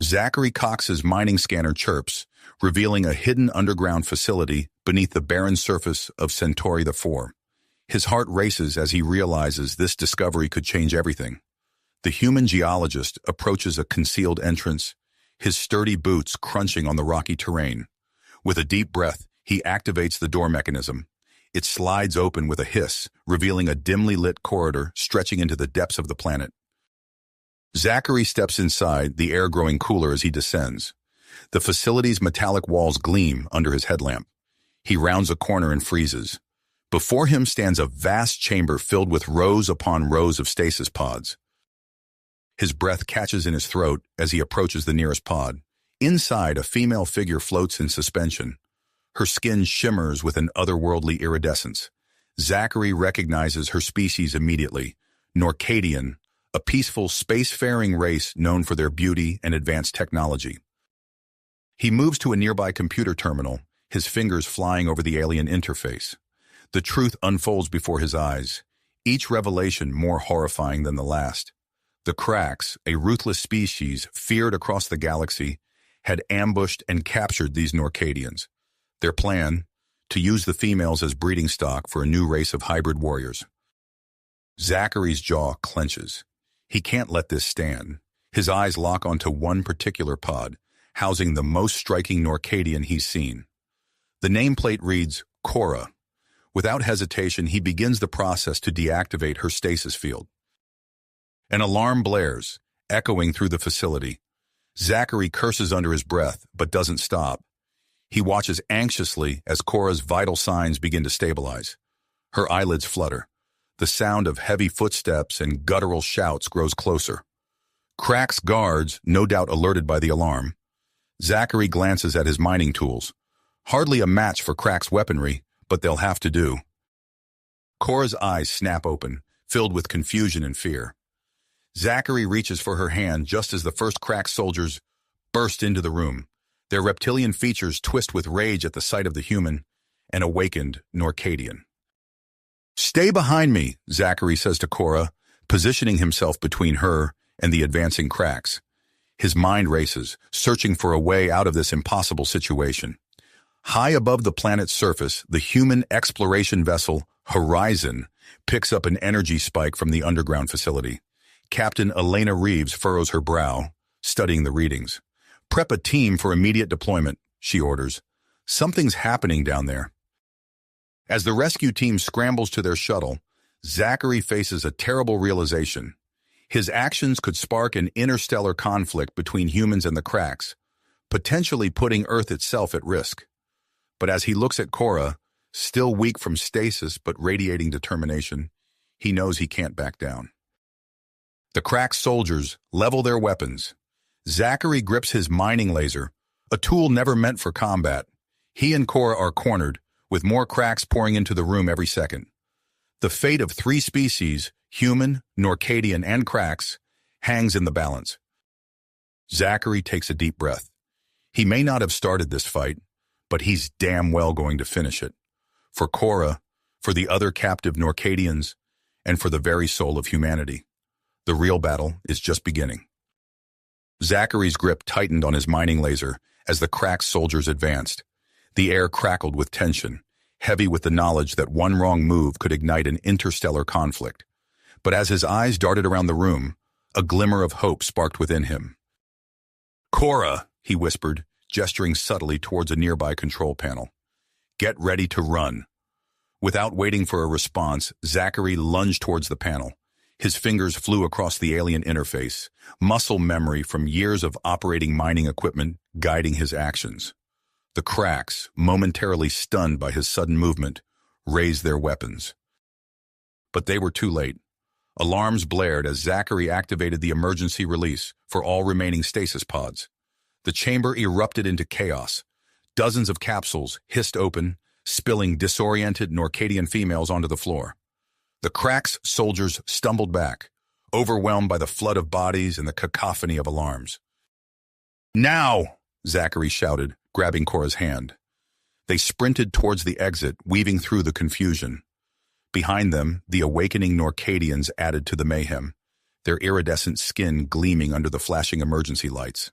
Zachary Cox's mining scanner chirps, revealing a hidden underground facility beneath the barren surface of Centauri IV. His heart races as he realizes this discovery could change everything. The human geologist approaches a concealed entrance, his sturdy boots crunching on the rocky terrain. With a deep breath, he activates the door mechanism. It slides open with a hiss, revealing a dimly lit corridor stretching into the depths of the planet. Zachary steps inside, the air growing cooler as he descends. The facility's metallic walls gleam under his headlamp. He rounds a corner and freezes. Before him stands a vast chamber filled with rows upon rows of stasis pods. His breath catches in his throat as he approaches the nearest pod. Inside, a female figure floats in suspension. Her skin shimmers with an otherworldly iridescence. Zachary recognizes her species immediately, Norcadian, a peaceful spacefaring race known for their beauty and advanced technology. He moves to a nearby computer terminal, his fingers flying over the alien interface. The truth unfolds before his eyes, each revelation more horrifying than the last. The Cracks, a ruthless species feared across the galaxy, had ambushed and captured these Norcadians. Their plan, to use the females as breeding stock for a new race of hybrid warriors. Zachary's jaw clenches. He can't let this stand. His eyes lock onto one particular pod, housing the most striking Norcadian he's seen. The nameplate reads, Cora. Without hesitation, he begins the process to deactivate her stasis field. An alarm blares, echoing through the facility. Zachary curses under his breath, but doesn't stop. He watches anxiously as Cora's vital signs begin to stabilize. Her eyelids flutter. The sound of heavy footsteps and guttural shouts grows closer. Crack's guards, no doubt alerted by the alarm. Zachary glances at his mining tools. Hardly a match for Crack's weaponry, but they'll have to do. Cora's eyes snap open, filled with confusion and fear. Zachary reaches for her hand just as the first Crack soldiers burst into the room. Their reptilian features twist with rage at the sight of the human, an awakened Norcadian. "Stay behind me," Zachary says to Cora, positioning himself between her and the advancing Cracks. His mind races, searching for a way out of this impossible situation. High above the planet's surface, the human exploration vessel, Horizon, picks up an energy spike from the underground facility. Captain Elena Reeves furrows her brow, studying the readings. "Prep a team for immediate deployment," she orders. "Something's happening down there." As the rescue team scrambles to their shuttle, Zachary faces a terrible realization. His actions could spark an interstellar conflict between humans and the Cracks, potentially putting Earth itself at risk. But as he looks at Cora, still weak from stasis but radiating determination, he knows he can't back down. The Crack soldiers level their weapons. Zachary grips his mining laser, a tool never meant for combat. He and Cora are cornered, with more Cracks pouring into the room every second. The fate of 3 species, human, Norcadian, and Cracks, hangs in the balance. Zachary takes a deep breath. He may not have started this fight, but he's damn well going to finish it. For Cora, for the other captive Norcadians, and for the very soul of humanity. The real battle is just beginning. Zachary's grip tightened on his mining laser as the Crack soldiers advanced. The air crackled with tension, heavy with the knowledge that one wrong move could ignite an interstellar conflict. But as his eyes darted around the room, a glimmer of hope sparked within him. "Cora," he whispered, gesturing subtly towards a nearby control panel. "Get ready to run." Without waiting for a response, Zachary lunged towards the panel. His fingers flew across the alien interface, muscle memory from years of operating mining equipment guiding his actions. The Cracks, momentarily stunned by his sudden movement, raised their weapons. But they were too late. Alarms blared as Zachary activated the emergency release for all remaining stasis pods. The chamber erupted into chaos. Dozens of capsules hissed open, spilling disoriented Norcadian females onto the floor. The Cracks soldiers stumbled back, overwhelmed by the flood of bodies and the cacophony of alarms. "Now!" Zachary shouted, grabbing Cora's hand. They sprinted towards the exit, weaving through the confusion. Behind them, the awakening Norcadians added to the mayhem, their iridescent skin gleaming under the flashing emergency lights.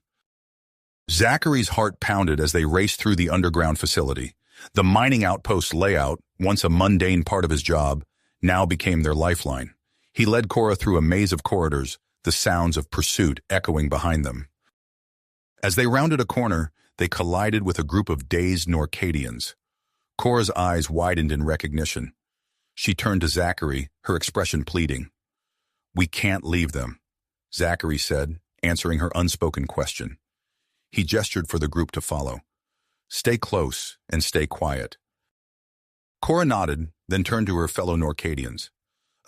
Zachary's heart pounded as they raced through the underground facility. The mining outpost layout, once a mundane part of his job, now became their lifeline. He led Cora through a maze of corridors, the sounds of pursuit echoing behind them. As they rounded a corner, they collided with a group of dazed Norcadians. Cora's eyes widened in recognition. She turned to Zachary, her expression pleading. "We can't leave them," Zachary said, answering her unspoken question. He gestured for the group to follow. "Stay close and stay quiet." Cora nodded, then turned to her fellow Norcadians.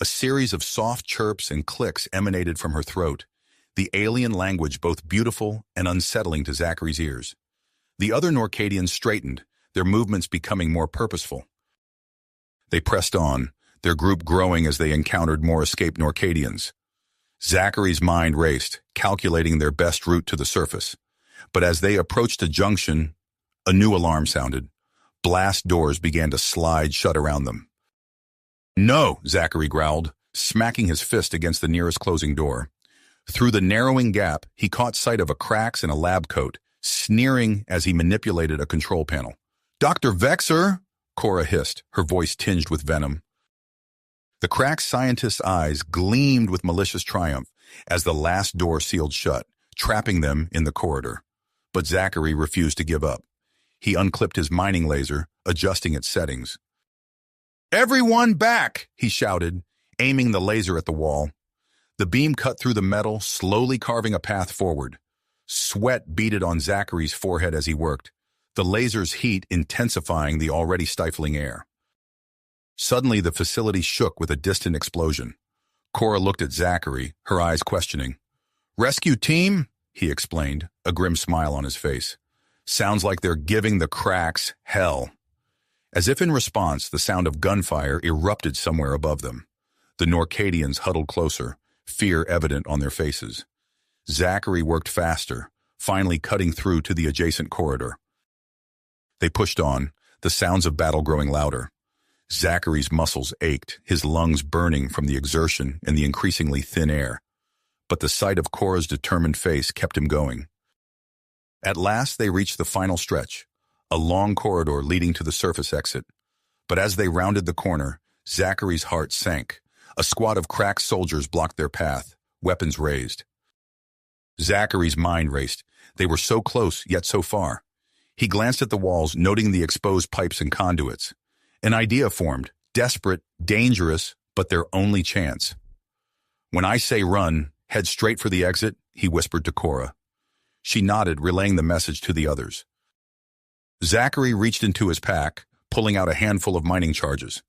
A series of soft chirps and clicks emanated from her throat, the alien language both beautiful and unsettling to Zachary's ears. The other Norcadians straightened, their movements becoming more purposeful. They pressed on, their group growing as they encountered more escaped Norcadians. Zachary's mind raced, calculating their best route to the surface. But as they approached a junction, a new alarm sounded. Blast doors began to slide shut around them. "No," Zachary growled, smacking his fist against the nearest closing door. Through the narrowing gap, he caught sight of a Krax in a lab coat, sneering as he manipulated a control panel. "Dr. Vexer!" Cora hissed, her voice tinged with venom. The Krax scientist's eyes gleamed with malicious triumph as the last door sealed shut, trapping them in the corridor. But Zachary refused to give up. He unclipped his mining laser, adjusting its settings. "Everyone back!" he shouted, aiming the laser at the wall. The beam cut through the metal, slowly carving a path forward. Sweat beaded on Zachary's forehead as he worked, the laser's heat intensifying the already stifling air. Suddenly, the facility shook with a distant explosion. Cora looked at Zachary, her eyes questioning. "Rescue team?" he explained, a grim smile on his face. "Sounds like they're giving the Krax hell." As if in response, the sound of gunfire erupted somewhere above them. The Norcadians huddled closer, fear evident on their faces. Zachary worked faster, finally cutting through to the adjacent corridor. They pushed on, the sounds of battle growing louder. Zachary's muscles ached, his lungs burning from the exertion and the increasingly thin air. But the sight of Cora's determined face kept him going. At last they reached the final stretch, a long corridor leading to the surface exit. But as they rounded the corner, Zachary's heart sank. A squad of Krax soldiers blocked their path, weapons raised. Zachary's mind raced. They were so close, yet so far. He glanced at the walls, noting the exposed pipes and conduits. An idea formed, desperate, dangerous, but their only chance. "When I say run, head straight for the exit," he whispered to Cora. She nodded, relaying the message to the others. Zachary reached into his pack, pulling out a handful of mining charges.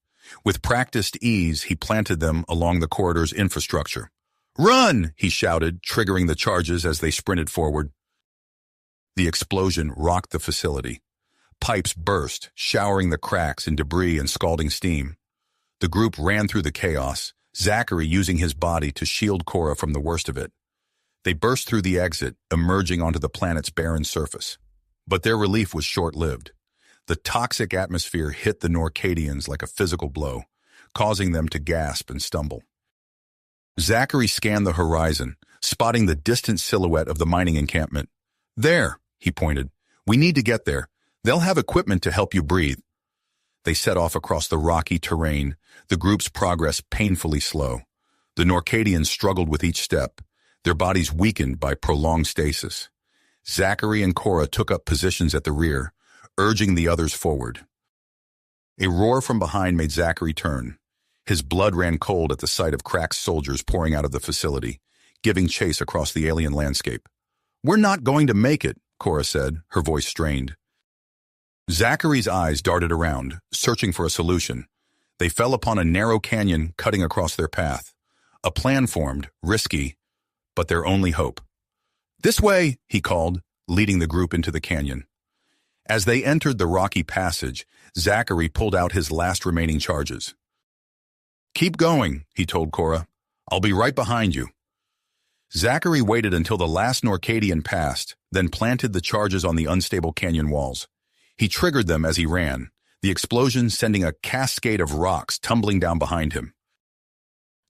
With practiced ease, he planted them along the corridor's infrastructure. "Run!" he shouted, triggering the charges as they sprinted forward. The explosion rocked the facility. Pipes burst, showering the Krax in debris and scalding steam. The group ran through the chaos, Zachary using his body to shield Cora from the worst of it. They burst through the exit, emerging onto the planet's barren surface. But their relief was short-lived. The toxic atmosphere hit the Norcadians like a physical blow, causing them to gasp and stumble. Zachary scanned the horizon, spotting the distant silhouette of the mining encampment. "There," he pointed. "We need to get there. They'll have equipment to help you breathe." They set off across the rocky terrain, the group's progress painfully slow. The Norcadians struggled with each step, their bodies weakened by prolonged stasis. Zachary and Cora took up positions at the rear, urging the others forward. A roar from behind made Zachary turn. His blood ran cold at the sight of Krax soldiers pouring out of the facility, giving chase across the alien landscape. "We're not going to make it," Cora said, her voice strained. Zachary's eyes darted around, searching for a solution. They fell upon a narrow canyon cutting across their path. A plan formed, risky, but their only hope. "This way," he called, leading the group into the canyon. As they entered the rocky passage, Zachary pulled out his last remaining charges. "Keep going," he told Cora. "I'll be right behind you." Zachary waited until the last Norcadian passed, then planted the charges on the unstable canyon walls. He triggered them as he ran, the explosion sending a cascade of rocks tumbling down behind him.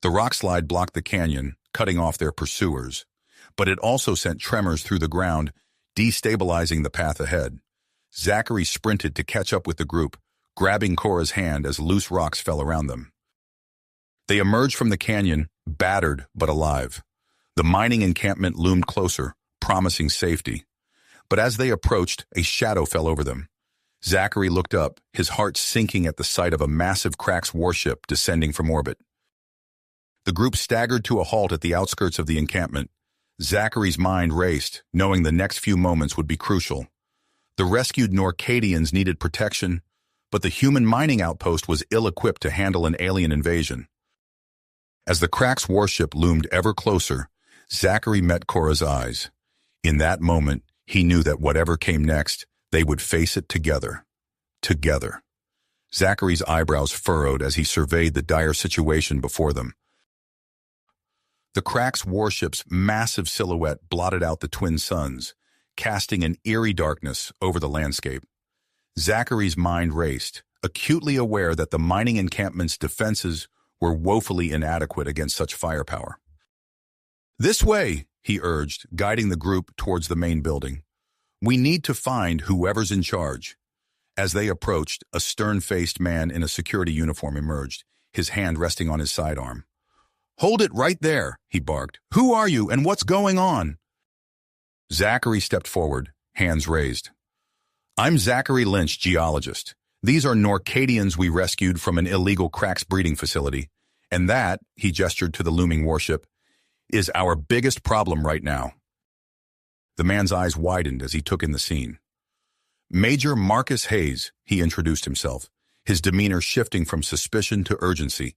The rock slide blocked the canyon, cutting off their pursuers, but it also sent tremors through the ground, destabilizing the path ahead. Zachary sprinted to catch up with the group, grabbing Cora's hand as loose rocks fell around them. They emerged from the canyon, battered but alive. The mining encampment loomed closer, promising safety. But as they approached, a shadow fell over them. Zachary looked up, his heart sinking at the sight of a massive Krax warship descending from orbit. The group staggered to a halt at the outskirts of the encampment. Zachary's mind raced, knowing the next few moments would be crucial. The rescued Norcadians needed protection, but the human mining outpost was ill-equipped to handle an alien invasion. As the Krax warship loomed ever closer, Zachary met Cora's eyes. In that moment, he knew that whatever came next, they would face it together. Together. Zachary's eyebrows furrowed as he surveyed the dire situation before them. The Krax warship's massive silhouette blotted out the twin suns, casting an eerie darkness over the landscape. Zachary's mind raced, acutely aware that the mining encampment's defenses were woefully inadequate against such firepower. "This way," he urged, guiding the group towards the main building. "We need to find whoever's in charge." As they approached, a stern-faced man in a security uniform emerged, his hand resting on his sidearm. "Hold it right there," he barked. "Who are you and what's going on?" Zachary stepped forward, hands raised. "I'm Zachary Lynch, geologist. These are Norcadians we rescued from an illegal Krax breeding facility. And that," he gestured to the looming warship, "is our biggest problem right now." The man's eyes widened as he took in the scene. "Major Marcus Hayes," he introduced himself, his demeanor shifting from suspicion to urgency.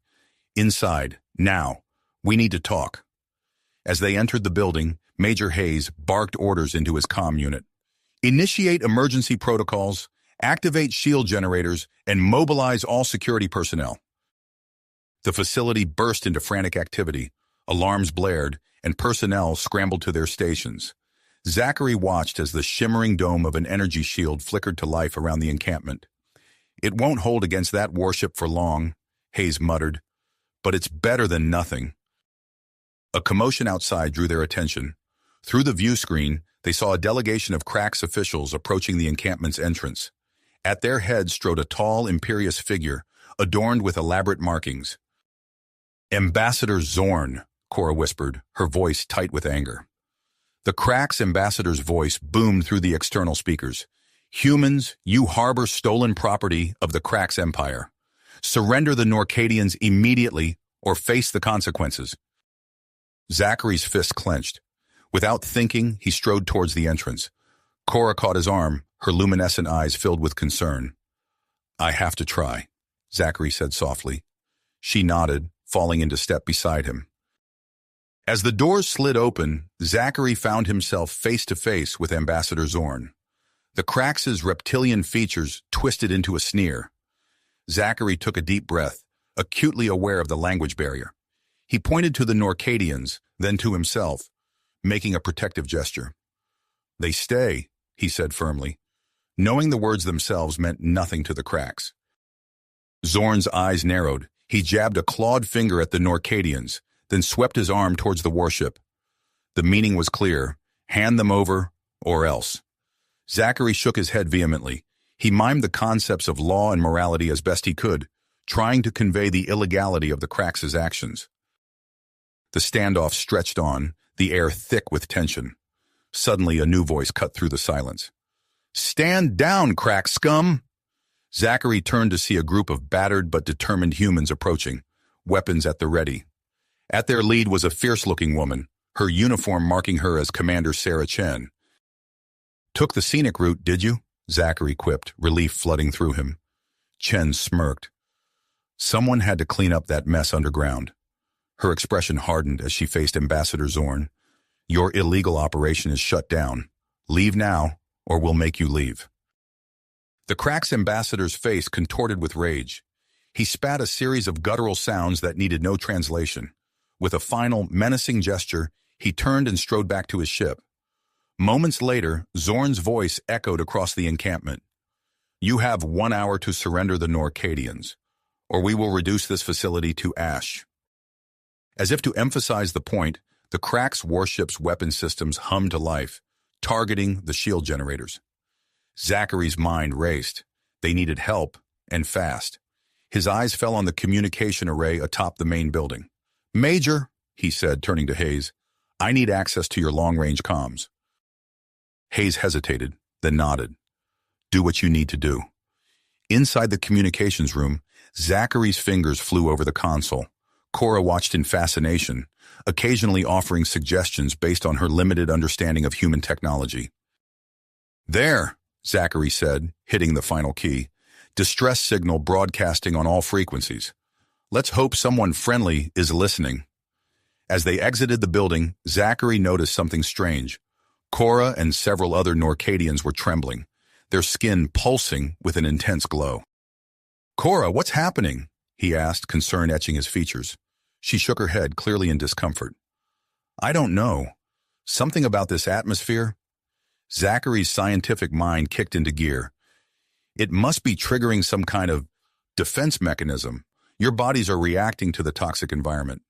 "Inside, now. We need to talk." As they entered the building, Major Hayes barked orders into his comm unit. "Initiate emergency protocols, activate shield generators, and mobilize all security personnel." The facility burst into frantic activity. Alarms blared, and personnel scrambled to their stations. Zachary watched as the shimmering dome of an energy shield flickered to life around the encampment. "It won't hold against that warship for long," Hayes muttered, "but it's better than nothing." A commotion outside drew their attention. Through the view screen, they saw a delegation of Krax officials approaching the encampment's entrance. At their head strode a tall, imperious figure, adorned with elaborate markings. "Ambassador Zorn," Cora whispered, her voice tight with anger. The Krax ambassador's voice boomed through the external speakers. "Humans, you harbor stolen property of the Krax Empire. Surrender the Norcadians immediately or face the consequences." Zachary's fist clenched. Without thinking, he strode towards the entrance. Cora caught his arm, her luminescent eyes filled with concern. "I have to try," Zachary said softly. She nodded, falling into step beside him. As the doors slid open, Zachary found himself face-to-face with Ambassador Zorn. The Krax's reptilian features twisted into a sneer. Zachary took a deep breath, acutely aware of the language barrier. He pointed to the Norcadians, then to himself, making a protective gesture. "They stay," he said firmly, knowing the words themselves meant nothing to the Krax. Zorn's eyes narrowed. He jabbed a clawed finger at the Norcadians, then swept his arm towards the warship. The meaning was clear: hand them over, or else. Zachary shook his head vehemently. He mimed the concepts of law and morality as best he could, trying to convey the illegality of the Krax's actions. The standoff stretched on, the air thick with tension. Suddenly, a new voice cut through the silence. "Stand down, Krax scum!" Zachary turned to see a group of battered but determined humans approaching, weapons at the ready. At their lead was a fierce-looking woman, her uniform marking her as Commander Sarah Chen. "Took the scenic route, did you?" Zachary quipped, relief flooding through him. Chen smirked. "Someone had to clean up that mess underground." Her expression hardened as she faced Ambassador Zorn. "Your illegal operation is shut down. Leave now, or we'll make you leave." The Krax ambassador's face contorted with rage. He spat a series of guttural sounds that needed no translation. With a final, menacing gesture, he turned and strode back to his ship. Moments later, Zorn's voice echoed across the encampment. "You have 1 hour to surrender the Norcadians, or we will reduce this facility to ash." As if to emphasize the point, the Krax warship's weapon systems hummed to life, targeting the shield generators. Zachary's mind raced. They needed help, and fast. His eyes fell on the communication array atop the main building. "Major," he said, turning to Hayes, "I need access to your long-range comms." Hayes hesitated, then nodded. "Do what you need to do." Inside the communications room, Zachary's fingers flew over the console. Cora watched in fascination, occasionally offering suggestions based on her limited understanding of human technology. "There," Zachary said, hitting the final key. "Distress signal broadcasting on all frequencies. Let's hope someone friendly is listening." As they exited the building, Zachary noticed something strange. Cora and several other Norcadians were trembling, their skin pulsing with an intense glow. "Cora, what's happening?" he asked, concern etching his features. She shook her head, clearly in discomfort. "I don't know. Something about this atmosphere?" Zachary's scientific mind kicked into gear. "It must be triggering some kind of defense mechanism. Your bodies are reacting to the toxic environment."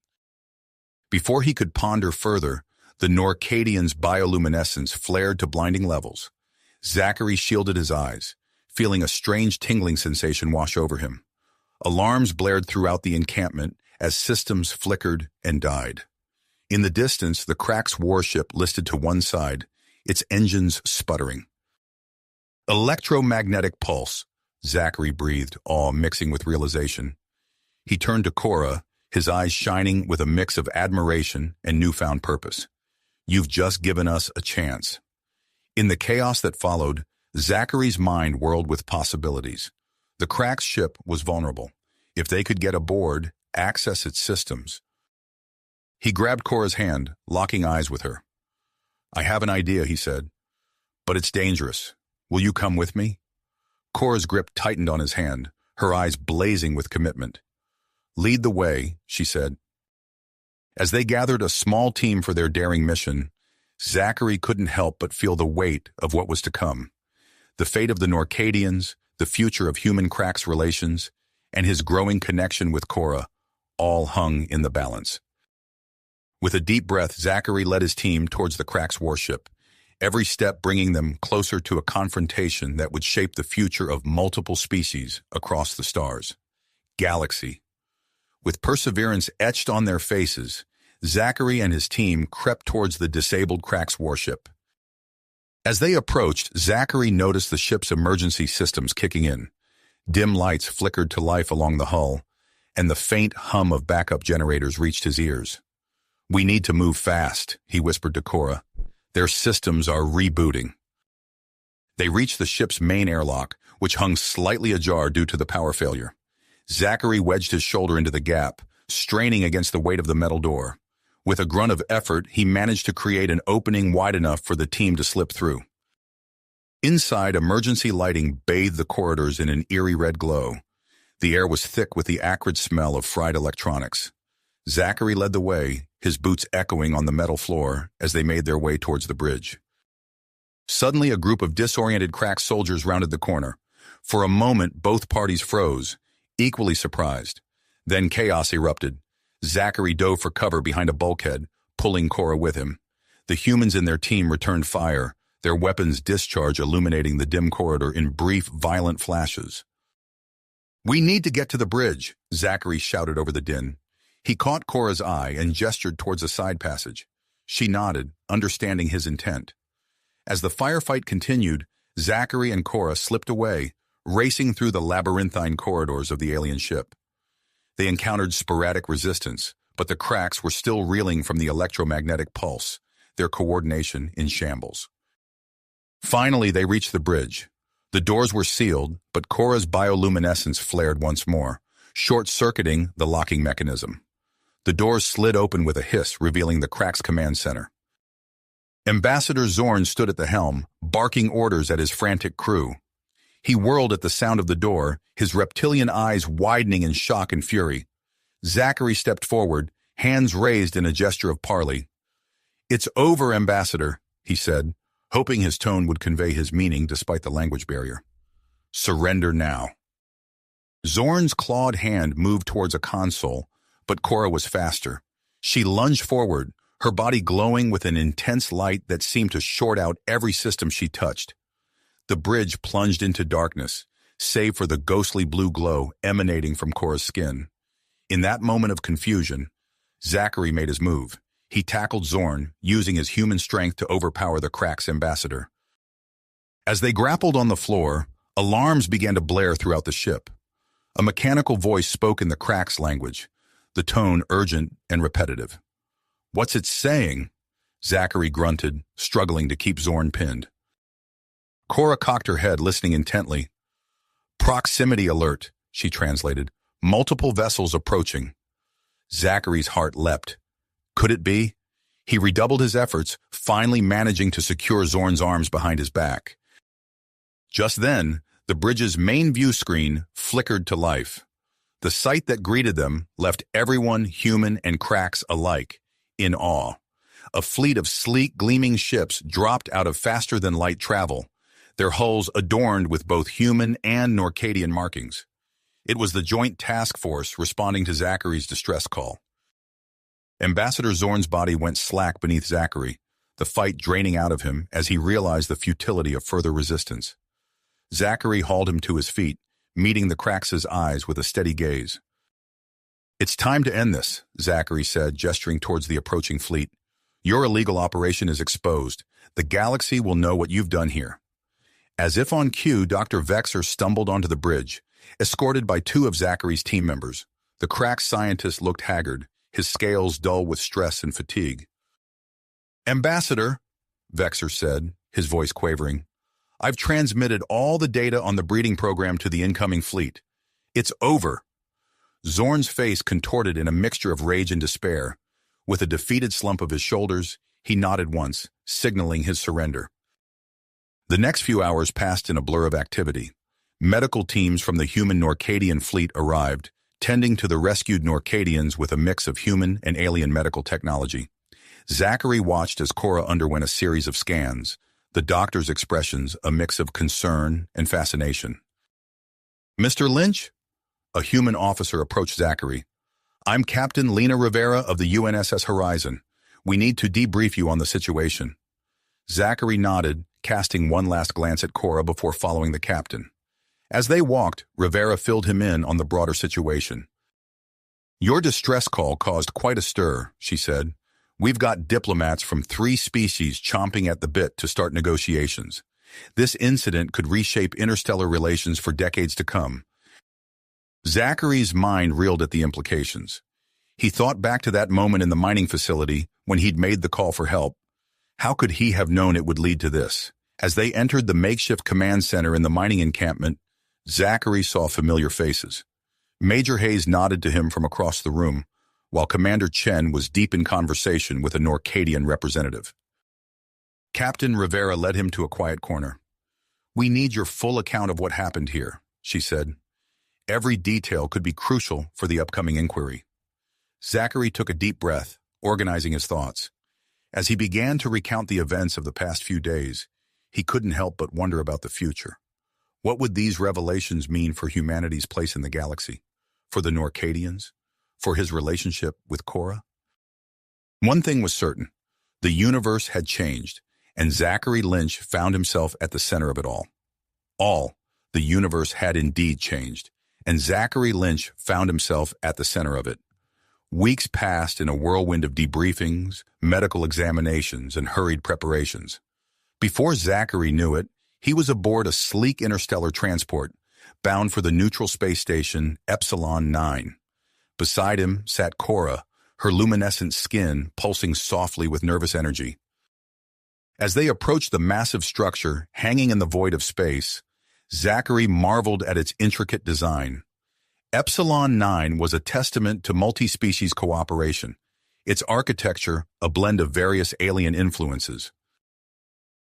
Before he could ponder further, the Norcadian's bioluminescence flared to blinding levels. Zachary shielded his eyes, feeling a strange tingling sensation wash over him. Alarms blared throughout the encampment as systems flickered and died. In the distance, the Crack's warship listed to one side, its engines sputtering. "Electromagnetic pulse," Zachary breathed, awe mixing with realization. He turned to Cora, his eyes shining with a mix of admiration and newfound purpose. "You've just given us a chance." In the chaos that followed, Zachary's mind whirled with possibilities. The Crack's ship was vulnerable. If they could get aboard, access its systems. He grabbed Cora's hand, locking eyes with her. "I have an idea," he said, "but it's dangerous. Will you come with me?" Cora's grip tightened on his hand, her eyes blazing with commitment. "Lead the way," she said. As they gathered a small team for their daring mission, Zachary couldn't help but feel the weight of what was to come. The fate of the Norcadians, the future of human-Crack's relations, and his growing connection with Cora, all hung in the balance. With a deep breath, Zachary led his team towards the Crack's warship, every step bringing them closer to a confrontation that would shape the future of multiple species across the stars. Galaxy. With perseverance etched on their faces, Zachary and his team crept towards the disabled Crack's warship. As they approached, Zachary noticed the ship's emergency systems kicking in. Dim lights flickered to life along the hull, and the faint hum of backup generators reached his ears. "We need to move fast," he whispered to Cora. "Their systems are rebooting." They reached the ship's main airlock, which hung slightly ajar due to the power failure. Zachary wedged his shoulder into the gap, straining against the weight of the metal door. With a grunt of effort, he managed to create an opening wide enough for the team to slip through. Inside, emergency lighting bathed the corridors in an eerie red glow. The air was thick with the acrid smell of fried electronics. Zachary led the way, his boots echoing on the metal floor as they made their way towards the bridge. Suddenly, a group of disoriented Crack soldiers rounded the corner. For a moment, both parties froze, equally surprised. Then chaos erupted. Zachary dove for cover behind a bulkhead, pulling Cora with him. The humans in their team returned fire, their weapons' discharge illuminating the dim corridor in brief, violent flashes. "We need to get to the bridge," Zachary shouted over the din. He caught Cora's eye and gestured towards a side passage. She nodded, understanding his intent. As the firefight continued, Zachary and Cora slipped away, racing through the labyrinthine corridors of the alien ship. They encountered sporadic resistance, but the Cracks were still reeling from the electromagnetic pulse, their coordination in shambles. Finally, they reached the bridge. The doors were sealed, but Cora's bioluminescence flared once more, short-circuiting the locking mechanism. The doors slid open with a hiss, revealing the Crack's command center. Ambassador Zorn stood at the helm, barking orders at his frantic crew. He whirled at the sound of the door, his reptilian eyes widening in shock and fury. Zachary stepped forward, hands raised in a gesture of parley. "It's over, Ambassador," he said, hoping his tone would convey his meaning despite the language barrier. "Surrender now." Zorn's clawed hand moved towards a console, but Cora was faster. She lunged forward, her body glowing with an intense light that seemed to short out every system she touched. The bridge plunged into darkness, save for the ghostly blue glow emanating from Cora's skin. In that moment of confusion, Zachary made his move. He tackled Zorn, using his human strength to overpower the Crack's ambassador. As they grappled on the floor, alarms began to blare throughout the ship. A mechanical voice spoke in the Crack's language, the tone urgent and repetitive. "What's it saying?" Zachary grunted, struggling to keep Zorn pinned. Cora cocked her head, listening intently. "Proximity alert," she translated. "Multiple vessels approaching." Zachary's heart leapt. Could it be? He redoubled his efforts, finally managing to secure Zorn's arms behind his back. Just then, the bridge's main view screen flickered to life. The sight that greeted them left everyone, human and Cracks alike, in awe. A fleet of sleek, gleaming ships dropped out of faster-than-light travel, their hulls adorned with both human and Norcadian markings. It was the Joint Task Force responding to Zachary's distress call. Ambassador Zorn's body went slack beneath Zachary, the fight draining out of him as he realized the futility of further resistance. Zachary hauled him to his feet, meeting the Cracks' eyes with a steady gaze. "It's time to end this," Zachary said, gesturing towards the approaching fleet. "Your illegal operation is exposed. The galaxy will know what you've done here." As if on cue, Dr. Vexer stumbled onto the bridge, escorted by two of Zachary's team members. The Cracks scientist looked haggard, his scales dull with stress and fatigue. "Ambassador," Vexer said, his voice quavering, "I've transmitted all the data on the breeding program to the incoming fleet. It's over." Zorn's face contorted in a mixture of rage and despair. With a defeated slump of his shoulders, he nodded once, signaling his surrender. The next few hours passed in a blur of activity. Medical teams from the human Norcadian fleet arrived, tending to the rescued Norcadians with a mix of human and alien medical technology. Zachary watched as Cora underwent a series of scans, the doctor's expressions a mix of concern and fascination. "Mr. Lynch?" A human officer approached Zachary. "I'm Captain Lena Rivera of the UNSS Horizon. We need to debrief you on the situation." Zachary nodded, casting one last glance at Cora before following the captain. As they walked, Rivera filled him in on the broader situation. "Your distress call caused quite a stir," she said. "We've got diplomats from 3 species chomping at the bit to start negotiations. This incident could reshape interstellar relations for decades to come." Zachary's mind reeled at the implications. He thought back to that moment in the mining facility when he'd made the call for help. How could he have known it would lead to this? As they entered the makeshift command center in the mining encampment, Zachary saw familiar faces. Major Hayes nodded to him from across the room, while Commander Chen was deep in conversation with a Norcadian representative. Captain Rivera led him to a quiet corner. "We need your full account of what happened here," she said. "Every detail could be crucial for the upcoming inquiry." Zachary took a deep breath, organizing his thoughts. As he began to recount the events of the past few days, he couldn't help but wonder about the future. What would these revelations mean for humanity's place in the galaxy? For the Norcadians? For his relationship with Cora? One thing was certain. The universe had changed, and Zachary Lynch found himself at the center of it all. The universe had indeed changed, and Zachary Lynch found himself at the center of it. Weeks passed in a whirlwind of debriefings, medical examinations, and hurried preparations. Before Zachary knew it, he was aboard a sleek interstellar transport, bound for the neutral space station Epsilon 9. Beside him sat Cora, her luminescent skin pulsing softly with nervous energy. As they approached the massive structure hanging in the void of space, Zachary marveled at its intricate design. Epsilon 9 was a testament to multi-species cooperation, its architecture a blend of various alien influences.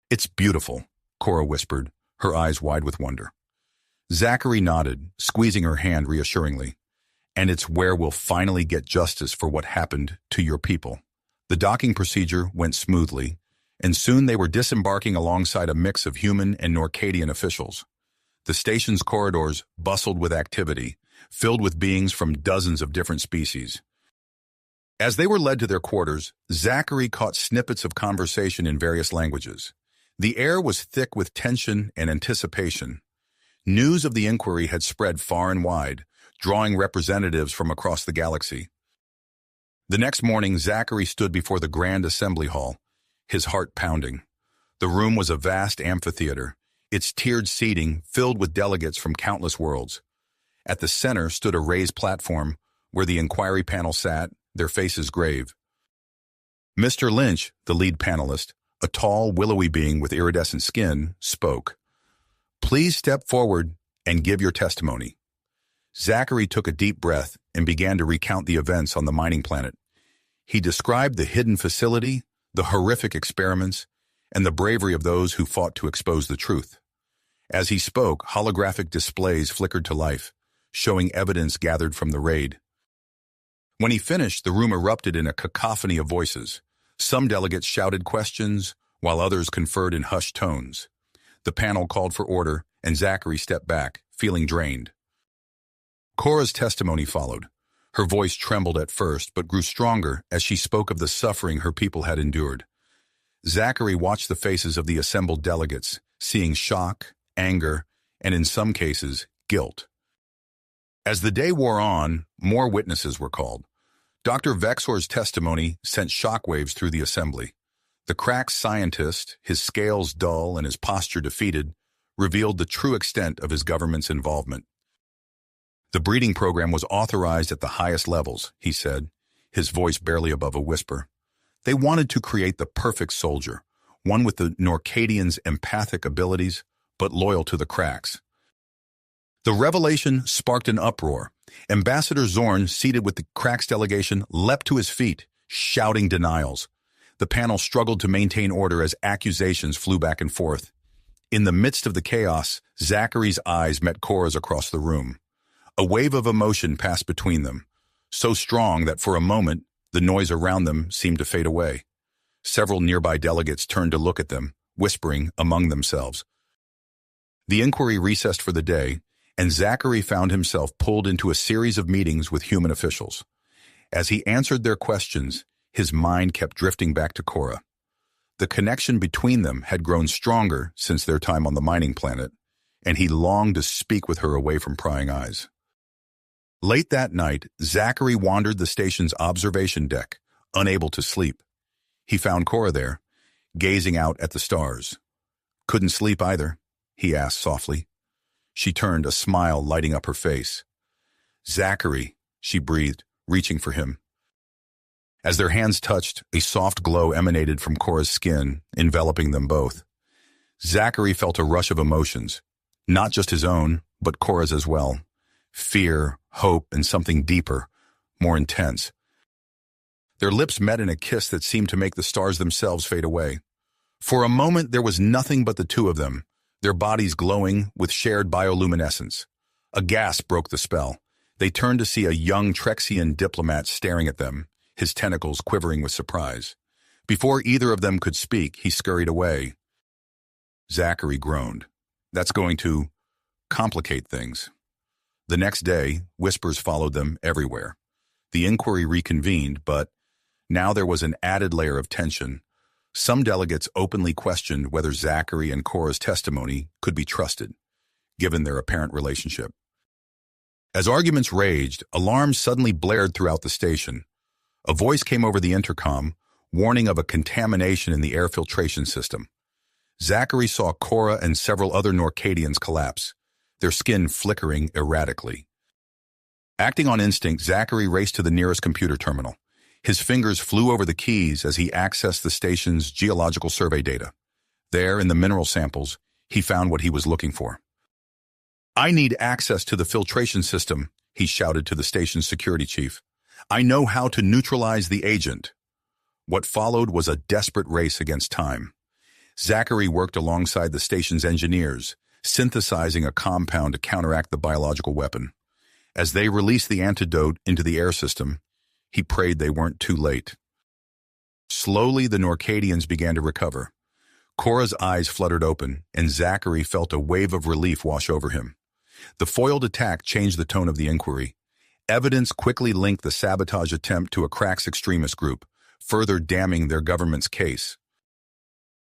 "It's beautiful," Cora whispered, her eyes wide with wonder. Zachary nodded, squeezing her hand reassuringly. "And it's where we'll finally get justice for what happened to your people." The docking procedure went smoothly, and soon they were disembarking alongside a mix of human and Norcadian officials. The station's corridors bustled with activity, filled with beings from dozens of different species. As they were led to their quarters, Zachary caught snippets of conversation in various languages. The air was thick with tension and anticipation. News of the inquiry had spread far and wide, drawing representatives from across the galaxy. The next morning, Zachary stood before the Grand Assembly Hall, his heart pounding. The room was a vast amphitheater, its tiered seating filled with delegates from countless worlds. At the center stood a raised platform where the inquiry panel sat, their faces grave. Mr. Lynch, the lead panelist, a tall, willowy being with iridescent skin, spoke. "Please step forward and give your testimony." Zachary took a deep breath and began to recount the events on the mining planet. He described the hidden facility, the horrific experiments, and the bravery of those who fought to expose the truth. As he spoke, holographic displays flickered to life, showing evidence gathered from the raid. When he finished, the room erupted in a cacophony of voices. Some delegates shouted questions, while others conferred in hushed tones. The panel called for order, and Zachary stepped back, feeling drained. Cora's testimony followed. Her voice trembled at first, but grew stronger as she spoke of the suffering her people had endured. Zachary watched the faces of the assembled delegates, seeing shock, anger, and in some cases, guilt. As the day wore on, more witnesses were called. Dr. Vexor's testimony sent shockwaves through the assembly. The crack scientist, his scales dull and his posture defeated, revealed the true extent of his government's involvement. The breeding program was authorized at the highest levels, he said, his voice barely above a whisper. They wanted to create the perfect soldier, one with the Norcadians' empathic abilities, but loyal to the cracks. The revelation sparked an uproar. Ambassador Zorn, seated with the Cracks delegation, leapt to his feet, shouting denials. The panel struggled to maintain order as accusations flew back and forth. In the midst of the chaos, Zachary's eyes met Cora's across the room. A wave of emotion passed between them, so strong that for a moment, the noise around them seemed to fade away. Several nearby delegates turned to look at them, whispering among themselves. The inquiry recessed for the day, and Zachary found himself pulled into a series of meetings with human officials. As he answered their questions, his mind kept drifting back to Cora. The connection between them had grown stronger since their time on the mining planet, and he longed to speak with her away from prying eyes. Late that night, Zachary wandered the station's observation deck, unable to sleep. He found Cora there, gazing out at the stars. "Couldn't sleep either?" he asked softly. She turned, a smile lighting up her face. "Zachary," she breathed, reaching for him. As their hands touched, a soft glow emanated from Cora's skin, enveloping them both. Zachary felt a rush of emotions, not just his own, but Cora's as well. Fear, hope, and something deeper, more intense. Their lips met in a kiss that seemed to make the stars themselves fade away. For a moment, there was nothing but the two of them, their bodies glowing with shared bioluminescence. A gasp broke the spell. They turned to see a young Trexian diplomat staring at them, his tentacles quivering with surprise. Before either of them could speak, he scurried away. Zachary groaned. "That's going to complicate things." The next day, whispers followed them everywhere. The inquiry reconvened, but now there was an added layer of tension. Some delegates openly questioned whether Zachary and Cora's testimony could be trusted, given their apparent relationship. As arguments raged, alarms suddenly blared throughout the station. A voice came over the intercom, warning of a contamination in the air filtration system. Zachary saw Cora and several other Norcadians collapse, their skin flickering erratically. Acting on instinct, Zachary raced to the nearest computer terminal. His fingers flew over the keys as he accessed the station's geological survey data. There, in the mineral samples, he found what he was looking for. "I need access to the filtration system," he shouted to the station's security chief. "I know how to neutralize the agent." What followed was a desperate race against time. Zachary worked alongside the station's engineers, synthesizing a compound to counteract the biological weapon. As they released the antidote into the air system, he prayed they weren't too late. Slowly, the Norcadians began to recover. Cora's eyes fluttered open, and Zachary felt a wave of relief wash over him. The foiled attack changed the tone of the inquiry. Evidence quickly linked the sabotage attempt to a Crack's extremist group, further damning their government's case.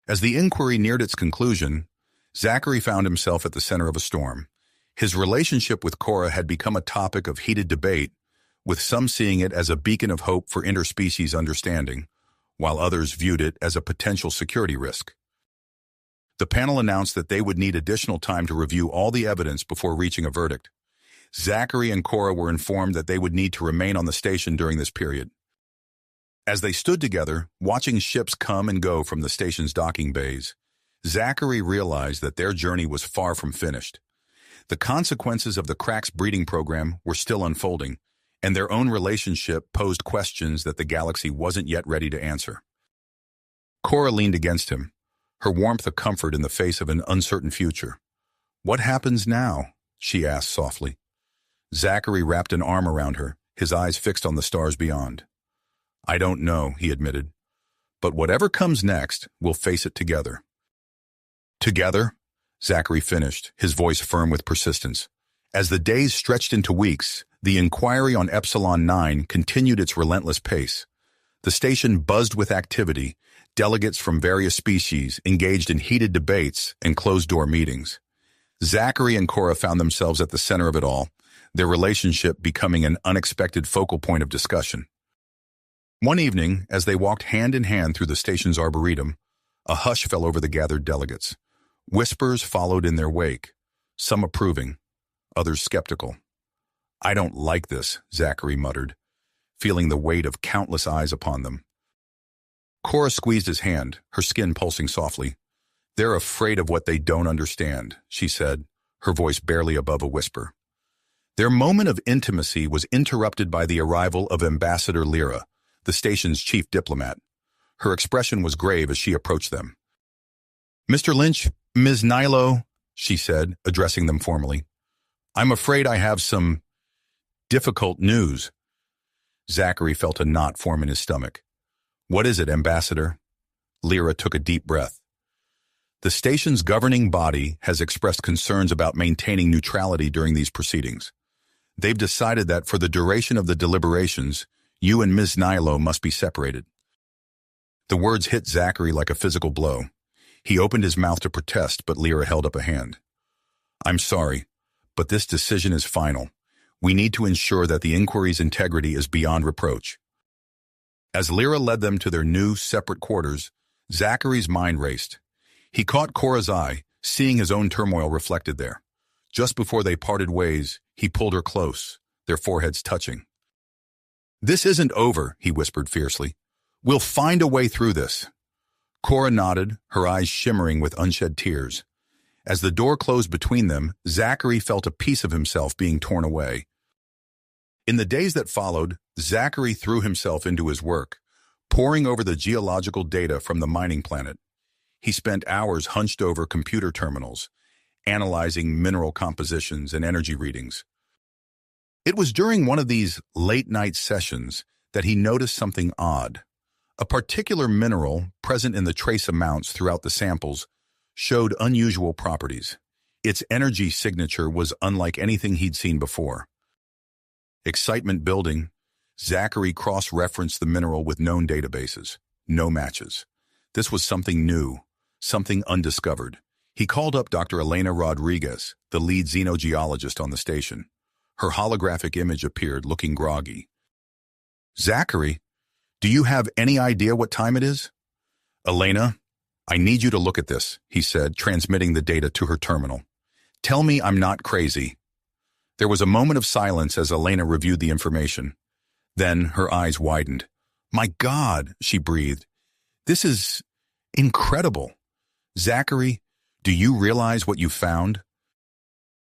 As the inquiry neared its conclusion, Zachary found himself at the center of a storm. His relationship with Cora had become a topic of heated debate, with some seeing it as a beacon of hope for interspecies understanding, while others viewed it as a potential security risk. The panel announced that they would need additional time to review all the evidence before reaching a verdict. Zachary and Cora were informed that they would need to remain on the station during this period. As they stood together, watching ships come and go from the station's docking bays, Zachary realized that their journey was far from finished. The consequences of the Crack's breeding program were still unfolding, and their own relationship posed questions that the galaxy wasn't yet ready to answer. Cora leaned against him, her warmth a comfort in the face of an uncertain future. "What happens now?" she asked softly. Zachary wrapped an arm around her, his eyes fixed on the stars beyond. "I don't know," he admitted. "But whatever comes next, we'll face it together." "Together?" Zachary finished, his voice firm with persistence. As the days stretched into weeks, the inquiry on Epsilon 9 continued its relentless pace. The station buzzed with activity, delegates from various species engaged in heated debates and closed-door meetings. Zachary and Cora found themselves at the center of it all, their relationship becoming an unexpected focal point of discussion. One evening, as they walked hand in hand through the station's arboretum, a hush fell over the gathered delegates. Whispers followed in their wake, some approving, others skeptical. "I don't like this," Zachary muttered, feeling the weight of countless eyes upon them. Cora squeezed his hand, her skin pulsing softly. "They're afraid of what they don't understand," she said, her voice barely above a whisper. Their moment of intimacy was interrupted by the arrival of Ambassador Lyra, the station's chief diplomat. Her expression was grave as she approached them. "Mr. Lynch, Ms. Nilo," she said, addressing them formally. "I'm afraid I have some difficult news." Zachary felt a knot form in his stomach. "What is it, Ambassador?" Lyra took a deep breath. "The station's governing body has expressed concerns about maintaining neutrality during these proceedings. They've decided that for the duration of the deliberations, you and Ms. Nilo must be separated." The words hit Zachary like a physical blow. He opened his mouth to protest, but Lyra held up a hand. "I'm sorry, but this decision is final. We need to ensure that the inquiry's integrity is beyond reproach." As Lyra led them to their new, separate quarters, Zachary's mind raced. He caught Cora's eye, seeing his own turmoil reflected there. Just before they parted ways, he pulled her close, their foreheads touching. "This isn't over," he whispered fiercely. "We'll find a way through this." Cora nodded, her eyes shimmering with unshed tears. As the door closed between them, Zachary felt a piece of himself being torn away. In the days that followed, Zachary threw himself into his work, poring over the geological data from the mining planet. He spent hours hunched over computer terminals, analyzing mineral compositions and energy readings. It was during one of these late-night sessions that he noticed something odd. A particular mineral, present in the trace amounts throughout the samples, showed unusual properties. Its energy signature was unlike anything he'd seen before. Excitement building, Zachary cross-referenced the mineral with known databases. No matches. This was something new, something undiscovered. He called up Dr. Elena Rodriguez, the lead xenogeologist on the station. Her holographic image appeared, looking groggy. "Zachary, do you have any idea what time it is?" "Elena, I need you to look at this," he said, transmitting the data to her terminal. "Tell me I'm not crazy." There was a moment of silence as Elena reviewed the information. Then her eyes widened. "My God," she breathed. "This is incredible. Zachary, do you realize what you found?"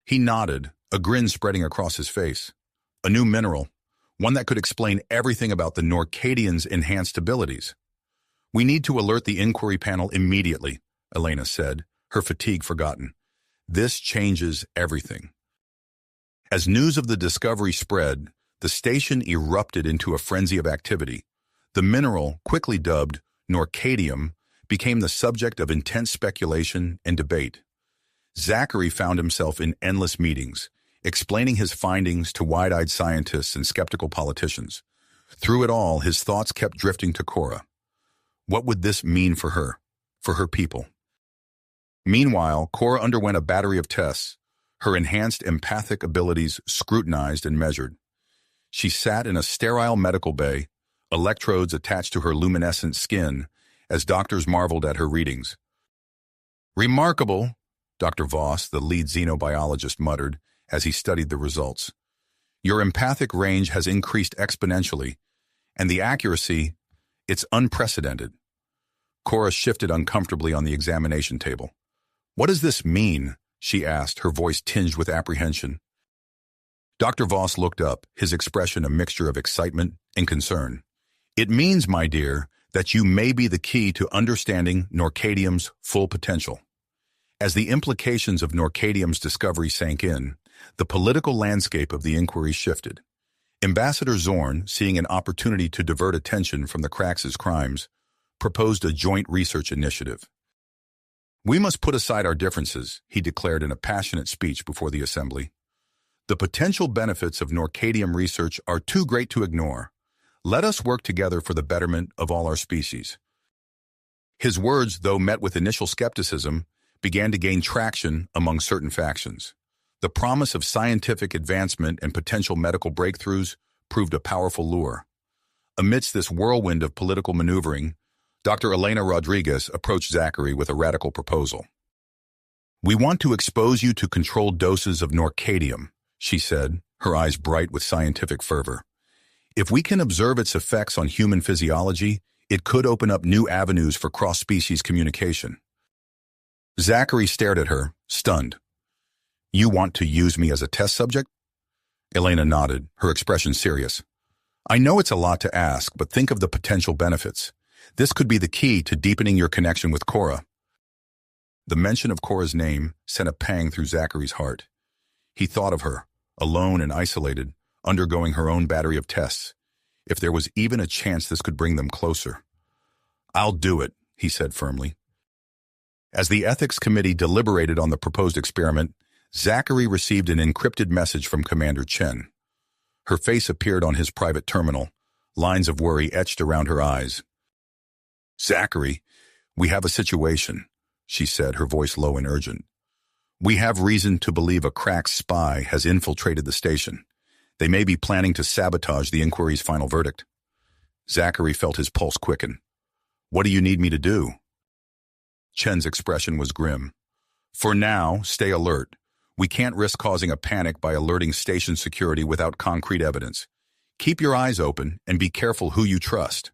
He nodded, a grin spreading across his face. "A new mineral, one that could explain everything about the Norcadians' enhanced abilities." "We need to alert the inquiry panel immediately," Elena said, her fatigue forgotten. "This changes everything." As news of the discovery spread, the station erupted into a frenzy of activity. The mineral, quickly dubbed Norcadium, became the subject of intense speculation and debate. Zachary found himself in endless meetings, explaining his findings to wide-eyed scientists and skeptical politicians. Through it all, his thoughts kept drifting to Cora. What would this mean for her people? Meanwhile, Cora underwent a battery of tests, her enhanced empathic abilities scrutinized and measured. She sat in a sterile medical bay, electrodes attached to her luminescent skin, as doctors marveled at her readings. "Remarkable," Dr. Voss, the lead xenobiologist, muttered as he studied the results. "Your empathic range has increased exponentially, and the accuracy, it's unprecedented." Cora shifted uncomfortably on the examination table. "What does this mean?" she asked, her voice tinged with apprehension. Dr. Voss looked up, his expression a mixture of excitement and concern. "It means, my dear, that you may be the key to understanding Norcadium's full potential." As the implications of Norcadium's discovery sank in, the political landscape of the inquiry shifted. Ambassador Zorn, seeing an opportunity to divert attention from the Krax's crimes, proposed a joint research initiative. "We must put aside our differences," he declared in a passionate speech before the assembly. "The potential benefits of Norcadium research are too great to ignore. Let us work together for the betterment of all our species." His words, though met with initial skepticism, began to gain traction among certain factions. The promise of scientific advancement and potential medical breakthroughs proved a powerful lure. Amidst this whirlwind of political maneuvering, Dr. Elena Rodriguez approached Zachary with a radical proposal. "We want to expose you to controlled doses of Norcadium," she said, her eyes bright with scientific fervor. "If we can observe its effects on human physiology, it could open up new avenues for cross-species communication." Zachary stared at her, stunned. "You want to use me as a test subject?" Elena nodded, her expression serious. "I know it's a lot to ask, but think of the potential benefits. This could be the key to deepening your connection with Cora." The mention of Cora's name sent a pang through Zachary's heart. He thought of her, alone and isolated, undergoing her own battery of tests. If there was even a chance this could bring them closer. "I'll do it," he said firmly. As the ethics committee deliberated on the proposed experiment, Zachary received an encrypted message from Commander Chen. Her face appeared on his private terminal, lines of worry etched around her eyes. "Zachary, we have a situation," she said, her voice low and urgent. "We have reason to believe a Krax spy has infiltrated the station. They may be planning to sabotage the inquiry's final verdict." Zachary felt his pulse quicken. "What do you need me to do?" Chen's expression was grim. "For now, stay alert. We can't risk causing a panic by alerting station security without concrete evidence. Keep your eyes open and be careful who you trust."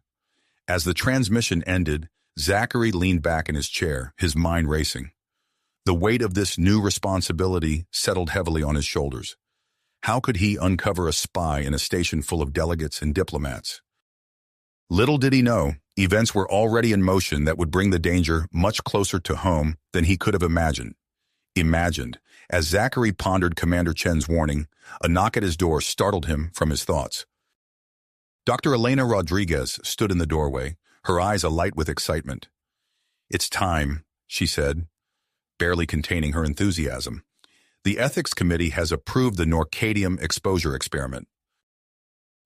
As the transmission ended, Zachary leaned back in his chair, his mind racing. The weight of this new responsibility settled heavily on his shoulders. How could he uncover a spy in a station full of delegates and diplomats? Little did he know, events were already in motion that would bring the danger much closer to home than he could have imagined. As Zachary pondered Commander Chen's warning, a knock at his door startled him from his thoughts. Dr. Elena Rodriguez stood in the doorway, her eyes alight with excitement. "It's time," she said, barely containing her enthusiasm. "The ethics committee has approved the Norcadium exposure experiment."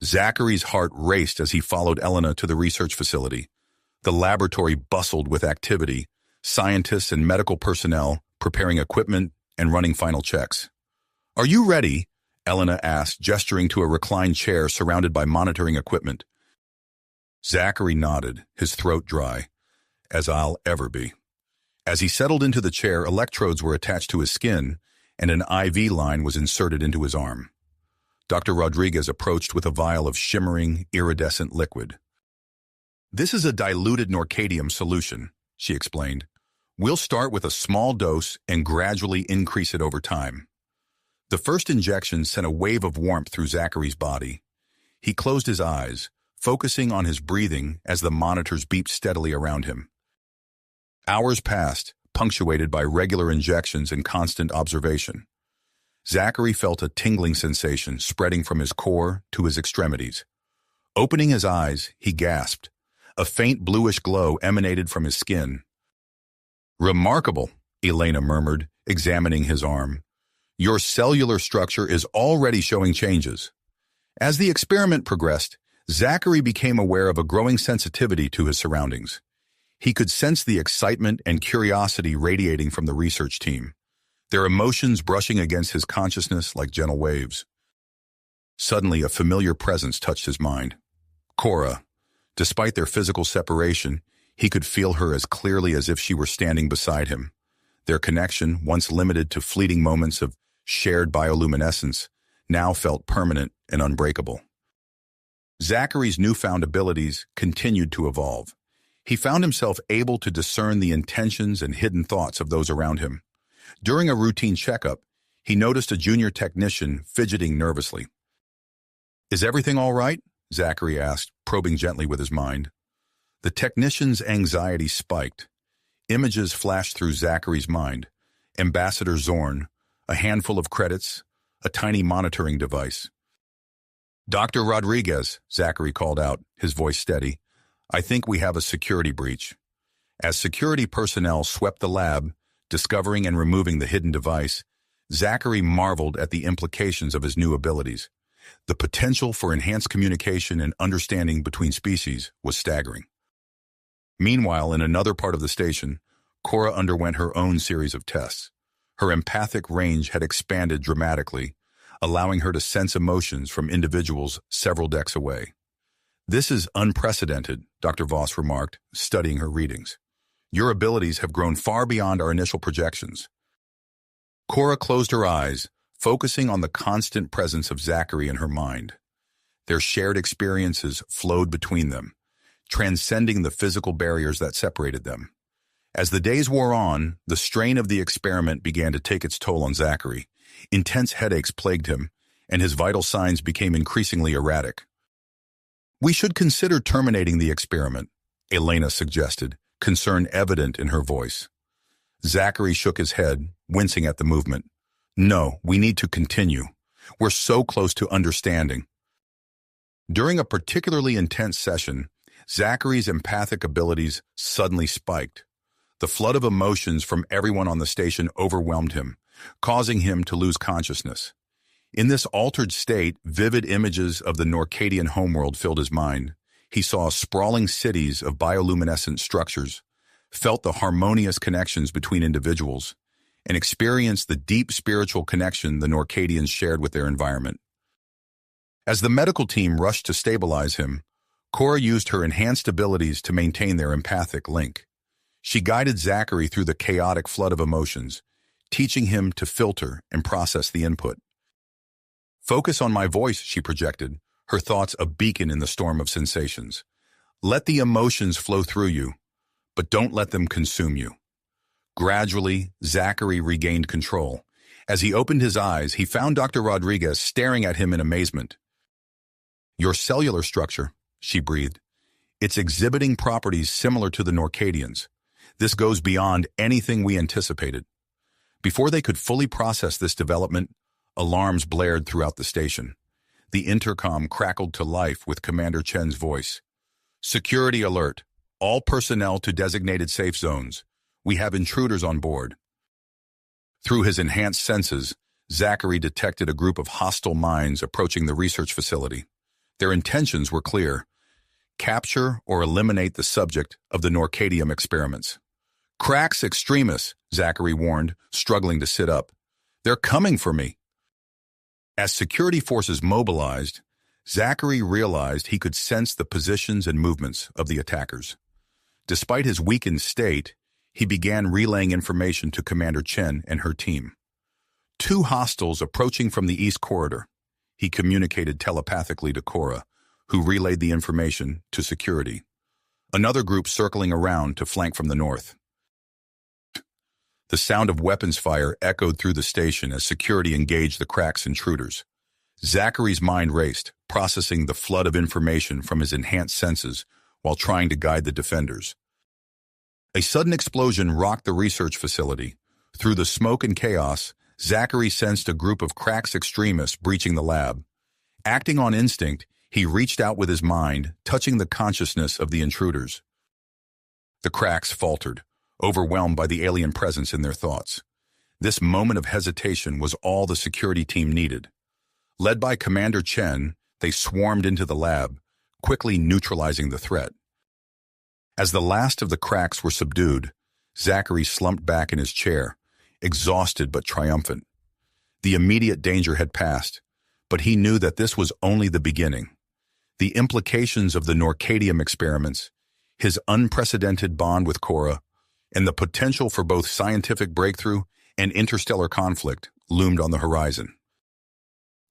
Zachary's heart raced as he followed Elena to the research facility. The laboratory bustled with activity, scientists and medical personnel preparing equipment and running final checks. "Are you ready?" Elena asked, gesturing to a reclined chair surrounded by monitoring equipment. Zachary nodded, his throat dry. "As I'll ever be." As he settled into the chair, electrodes were attached to his skin, and an IV line was inserted into his arm. Dr. Rodriguez approached with a vial of shimmering, iridescent liquid. "This is a diluted Norcadium solution," she explained. "We'll start with a small dose and gradually increase it over time." The first injection sent a wave of warmth through Zachary's body. He closed his eyes, focusing on his breathing as the monitors beeped steadily around him. Hours passed, punctuated by regular injections and constant observation. Zachary felt a tingling sensation spreading from his core to his extremities. Opening his eyes, he gasped. A faint bluish glow emanated from his skin. "Remarkable," Elena murmured, examining his arm. Your cellular structure is already showing changes. As the experiment progressed, Zachary became aware of a growing sensitivity to his surroundings. He could sense the excitement and curiosity radiating from the research team, their emotions brushing against his consciousness like gentle waves. Suddenly, a familiar presence touched his mind. Cora. Despite their physical separation, he could feel her as clearly as if she were standing beside him. Their connection, once limited to fleeting moments of shared bioluminescence, now felt permanent and unbreakable. Zachary's newfound abilities continued to evolve. He found himself able to discern the intentions and hidden thoughts of those around him. During a routine checkup, he noticed a junior technician fidgeting nervously. "Is everything all right?" Zachary asked, probing gently with his mind. The technician's anxiety spiked. Images flashed through Zachary's mind. Ambassador Zorn, a handful of credits, a tiny monitoring device. "Dr. Rodriguez," Zachary called out, his voice steady, "I think we have a security breach." As security personnel swept the lab, discovering and removing the hidden device, Zachary marveled at the implications of his new abilities. The potential for enhanced communication and understanding between species was staggering. Meanwhile, in another part of the station, Cora underwent her own series of tests. Her empathic range had expanded dramatically, allowing her to sense emotions from individuals several decks away. "This is unprecedented," Dr. Voss remarked, studying her readings. "Your abilities have grown far beyond our initial projections." Cora closed her eyes, focusing on the constant presence of Zachary in her mind. Their shared experiences flowed between them, transcending the physical barriers that separated them. As the days wore on, the strain of the experiment began to take its toll on Zachary. Intense headaches plagued him, and his vital signs became increasingly erratic. "We should consider terminating the experiment," Elena suggested, concern evident in her voice. Zachary shook his head, wincing at the movement. "No, we need to continue. We're so close to understanding." During a particularly intense session, Zachary's empathic abilities suddenly spiked. The flood of emotions from everyone on the station overwhelmed him, causing him to lose consciousness. In this altered state, vivid images of the Norcadian homeworld filled his mind. He saw sprawling cities of bioluminescent structures, felt the harmonious connections between individuals, and experienced the deep spiritual connection the Norcadians shared with their environment. As the medical team rushed to stabilize him, Cora used her enhanced abilities to maintain their empathic link. She guided Zachary through the chaotic flood of emotions, teaching him to filter and process the input. "Focus on my voice," she projected, her thoughts a beacon in the storm of sensations. "Let the emotions flow through you, but don't let them consume you." Gradually, Zachary regained control. As he opened his eyes, he found Dr. Rodriguez staring at him in amazement. "Your cellular structure," she breathed. "It's exhibiting properties similar to the Norcadians. This goes beyond anything we anticipated." Before they could fully process this development, alarms blared throughout the station. The intercom crackled to life with Commander Chen's voice. "Security alert. All personnel to designated safe zones. We have intruders on board." Through his enhanced senses, Zachary detected a group of hostile minds approaching the research facility. Their intentions were clear: capture or eliminate the subject of the Norcadium experiments. "Cracks extremists," Zachary warned, struggling to sit up. "They're coming for me." As security forces mobilized, Zachary realized he could sense the positions and movements of the attackers. Despite his weakened state, he began relaying information to Commander Chen and her team. "Two hostiles approaching from the east corridor," he communicated telepathically to Cora, who relayed the information to security. "Another group circling around to flank from the north." The sound of weapons fire echoed through the station as security engaged the Cracks intruders. Zachary's mind raced, processing the flood of information from his enhanced senses while trying to guide the defenders. A sudden explosion rocked the research facility. Through the smoke and chaos, Zachary sensed a group of Cracks extremists breaching the lab. Acting on instinct, he reached out with his mind, touching the consciousness of the intruders. The Cracks faltered, overwhelmed by the alien presence in their thoughts. This moment of hesitation was all the security team needed. Led by Commander Chen, they swarmed into the lab, quickly neutralizing the threat. As the last of the cracks were subdued, Zachary slumped back in his chair, exhausted but triumphant. The immediate danger had passed, but he knew that this was only the beginning. The implications of the Norcadium experiments, his unprecedented bond with Cora, and the potential for both scientific breakthrough and interstellar conflict loomed on the horizon.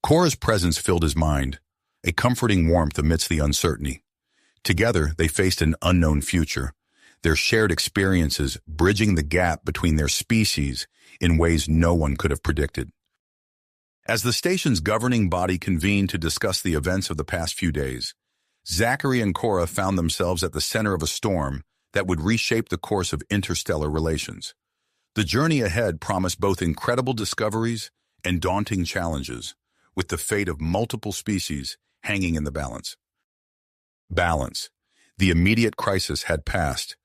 Cora's presence filled his mind, a comforting warmth amidst the uncertainty. Together, they faced an unknown future, their shared experiences bridging the gap between their species in ways no one could have predicted. As the station's governing body convened to discuss the events of the past few days, Zachary and Cora found themselves at the center of a storm that would reshape the course of interstellar relations. The journey ahead promised both incredible discoveries and daunting challenges, with the fate of multiple species hanging in the balance. The immediate crisis had passed,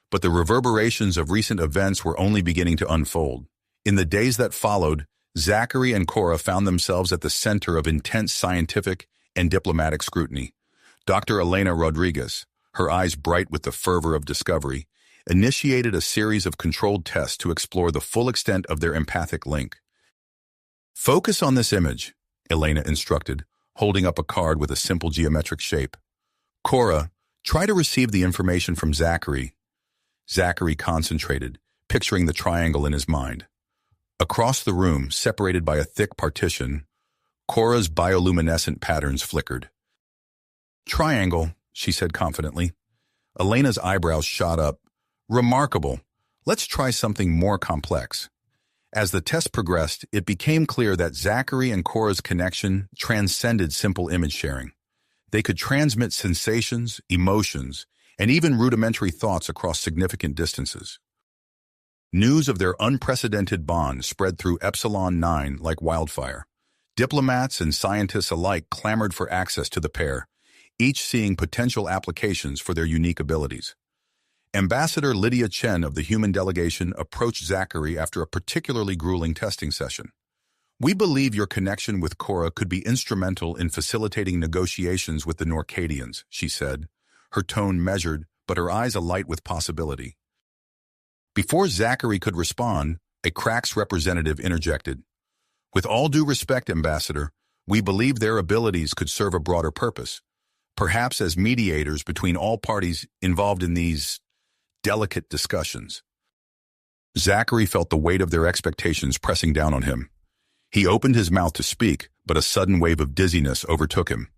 but the reverberations of recent events were only beginning to unfold. In the days that followed, Zachary and Cora found themselves at the center of intense scientific and diplomatic scrutiny. Dr. Elena Rodriguez, her eyes bright with the fervor of discovery, initiated a series of controlled tests to explore the full extent of their empathic link. "Focus on this image," Elena instructed, holding up a card with a simple geometric shape. "Cora, try to receive the information from Zachary." Zachary concentrated, picturing the triangle in his mind. Across the room, separated by a thick partition, Cora's bioluminescent patterns flickered. "Triangle," she said confidently. Elena's eyebrows shot up. "Remarkable. Let's try something more complex." As the test progressed, it became clear that Zachary and Cora's connection transcended simple image sharing. They could transmit sensations, emotions, and even rudimentary thoughts across significant distances. News of their unprecedented bond spread through Epsilon 9 like wildfire. Diplomats and scientists alike clamored for access to the pair, each seeing potential applications for their unique abilities. Ambassador Lydia Chen of the human delegation approached Zachary after a particularly grueling testing session. "We believe your connection with Cora could be instrumental in facilitating negotiations with the Norcadians," she said, her tone measured but her eyes alight with possibility. Before Zachary could respond, a Crax representative interjected. "With all due respect, Ambassador, we believe their abilities could serve a broader purpose, perhaps as mediators between all parties involved in these delicate discussions." Zachary felt the weight of their expectations pressing down on him. He opened his mouth to speak, but a sudden wave of dizziness overtook him.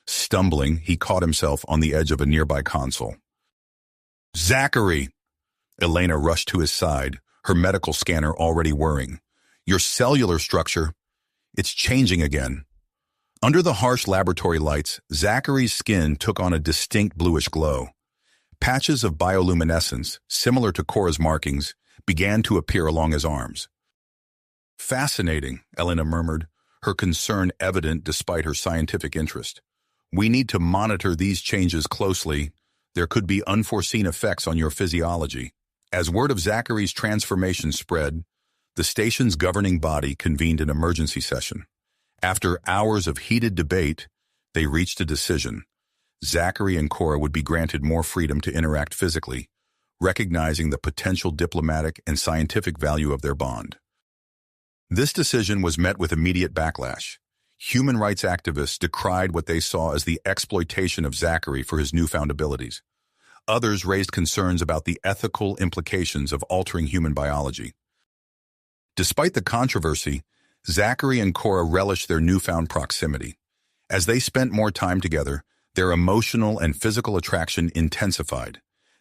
Stumbling, he caught himself on the edge of a nearby console. "Zachary!" Elena rushed to his side, her medical scanner already whirring. "Your cellular structure, it's changing again." Under the harsh laboratory lights, Zachary's skin took on a distinct bluish glow. Patches of bioluminescence, similar to Cora's markings, began to appear along his arms. "Fascinating," Elena murmured, her concern evident despite her scientific interest. "We need to monitor these changes closely. There could be unforeseen effects on your physiology." As word of Zachary's transformation spread, the station's governing body convened an emergency session. After hours of heated debate, they reached a decision. Zachary and Cora would be granted more freedom to interact physically, recognizing the potential diplomatic and scientific value of their bond. This decision was met with immediate backlash. Human rights activists decried what they saw as the exploitation of Zachary for his newfound abilities. Others raised concerns about the ethical implications of altering human biology. Despite the controversy, Zachary and Cora relished their newfound proximity. As they spent more time together, their emotional and physical attraction intensified.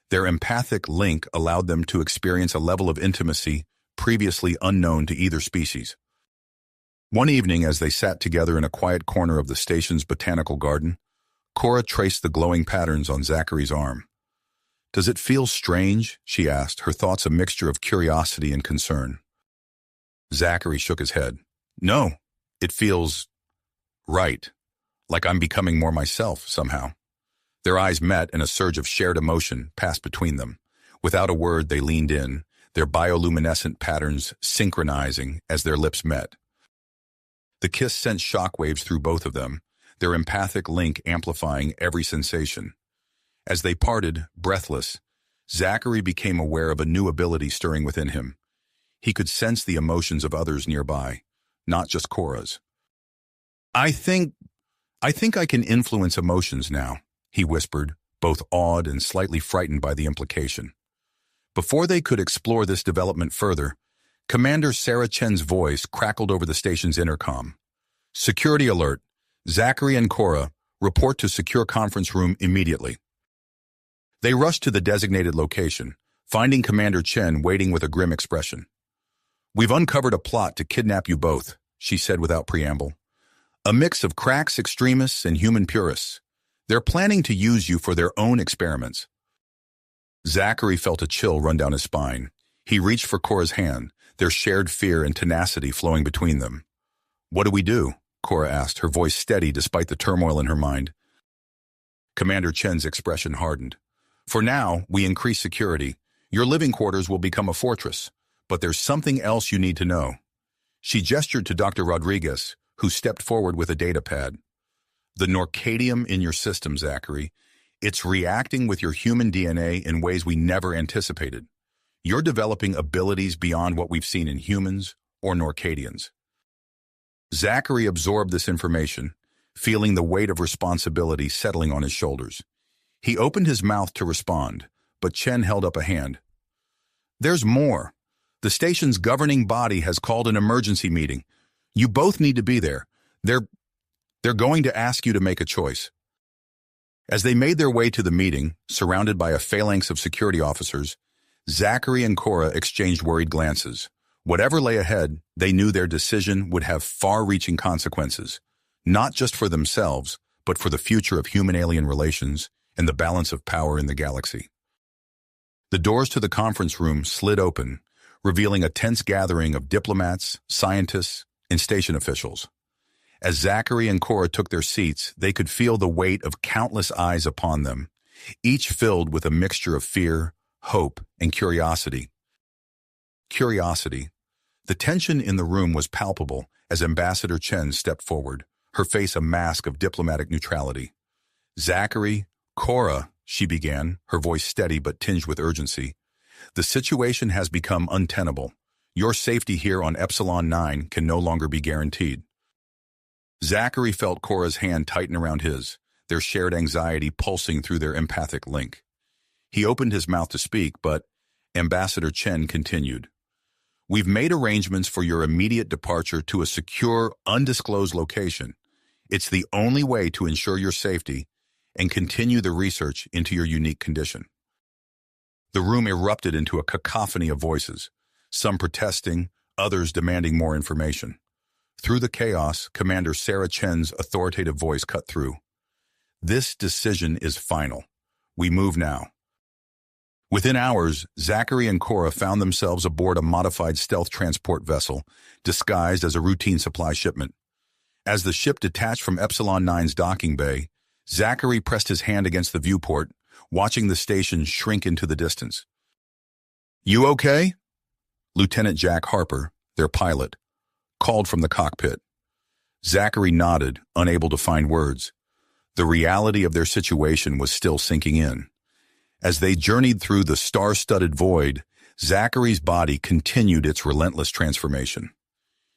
Their empathic link allowed them to experience a level of intimacy previously unknown to either species. One evening, as they sat together in a quiet corner of the station's botanical garden, Cora traced the glowing patterns on Zachary's arm. "Does it feel strange?" she asked, her thoughts a mixture of curiosity and concern. Zachary shook his head. "No, it feels right, like I'm becoming more myself somehow." Their eyes met and a surge of shared emotion passed between them. Without a word, they leaned in, their bioluminescent patterns synchronizing as their lips met. The kiss sent shockwaves through both of them, their empathic link amplifying every sensation. As they parted, breathless, Zachary became aware of a new ability stirring within him. He could sense the emotions of others nearby, not just Cora's. I think I can influence emotions now," he whispered, both awed and slightly frightened by the implication. Before they could explore this development further, Commander Sarah Chen's voice crackled over the station's intercom. "Security alert. Zachary and Cora, report to secure conference room immediately." They rushed to the designated location, finding Commander Chen waiting with a grim expression. "We've uncovered a plot to kidnap you both," she said without preamble. "A mix of cracks extremists and human purists. They're planning to use you for their own experiments." Zachary felt a chill run down his spine. He reached for Cora's hand, their shared fear and tenacity flowing between them. "What do we do?" Cora asked, her voice steady despite the turmoil in her mind. Commander Chen's expression hardened. "For now, we increase security. Your living quarters will become a fortress. But there's something else you need to know." She gestured to Dr. Rodriguez, who stepped forward with a data pad. "The Norcadium in your system, Zachary. It's reacting with your human DNA in ways we never anticipated. You're developing abilities beyond what we've seen in humans or Norcadians." Zachary absorbed this information, feeling the weight of responsibility settling on his shoulders. He opened his mouth to respond, but Chen held up a hand. "There's more. The station's governing body has called an emergency meeting. You both need to be there. They're going to ask you to make a choice." As they made their way to the meeting, surrounded by a phalanx of security officers, Zachary and Cora exchanged worried glances. Whatever lay ahead, they knew their decision would have far-reaching consequences, not just for themselves, but for the future of human-alien relations and the balance of power in the galaxy. The doors to the conference room slid open, revealing a tense gathering of diplomats, scientists, and station officials. As Zachary and Cora took their seats, they could feel the weight of countless eyes upon them, each filled with a mixture of fear, hope, and curiosity. The tension in the room was palpable as Ambassador Chen stepped forward, her face a mask of diplomatic neutrality. "Zachary, Cora," she began, her voice steady but tinged with urgency. "The situation has become untenable. Your safety here on Epsilon 9 can no longer be guaranteed." Zachary felt Cora's hand tighten around his, their shared anxiety pulsing through their empathic link. He opened his mouth to speak, but Ambassador Chen continued. "We've made arrangements for your immediate departure to a secure, undisclosed location. It's the only way to ensure your safety and continue the research into your unique condition." The room erupted into a cacophony of voices, some protesting, others demanding more information. Through the chaos, Commander Sarah Chen's authoritative voice cut through. "This decision is final. We move now." Within hours, Zachary and Cora found themselves aboard a modified stealth transport vessel, disguised as a routine supply shipment. As the ship detached from Epsilon 9's docking bay, Zachary pressed his hand against the viewport, watching the station shrink into the distance. "You okay?" Lieutenant Jack Harper, their pilot, called from the cockpit. Zachary nodded, unable to find words. The reality of their situation was still sinking in. As they journeyed through the star-studded void, Zachary's body continued its relentless transformation.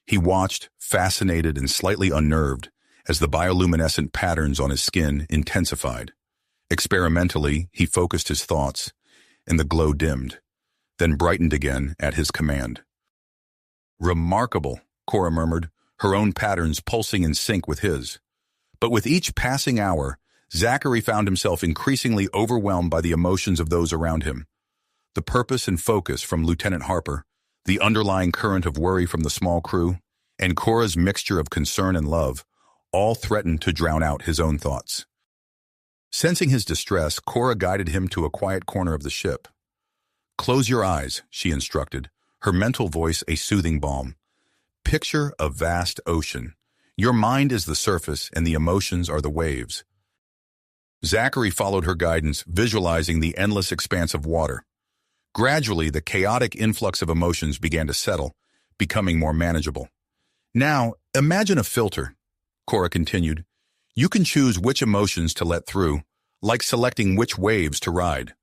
He watched, fascinated and slightly unnerved, as the bioluminescent patterns on his skin intensified. Experimentally, he focused his thoughts, and the glow dimmed, then brightened again at his command. "Remarkable," Cora murmured, her own patterns pulsing in sync with his. But with each passing hour, Zachary found himself increasingly overwhelmed by the emotions of those around him. The purpose and focus from Lieutenant Harper, the underlying current of worry from the small crew, and Cora's mixture of concern and love, all threatened to drown out his own thoughts. Sensing his distress, Cora guided him to a quiet corner of the ship. "Close your eyes," she instructed, her mental voice a soothing balm. "Picture a vast ocean. Your mind is the surface and the emotions are the waves." Zachary followed her guidance, visualizing the endless expanse of water. Gradually, the chaotic influx of emotions began to settle, becoming more manageable. Now, imagine a filter, Cora continued. You can choose which emotions to let through, like selecting which waves to ride.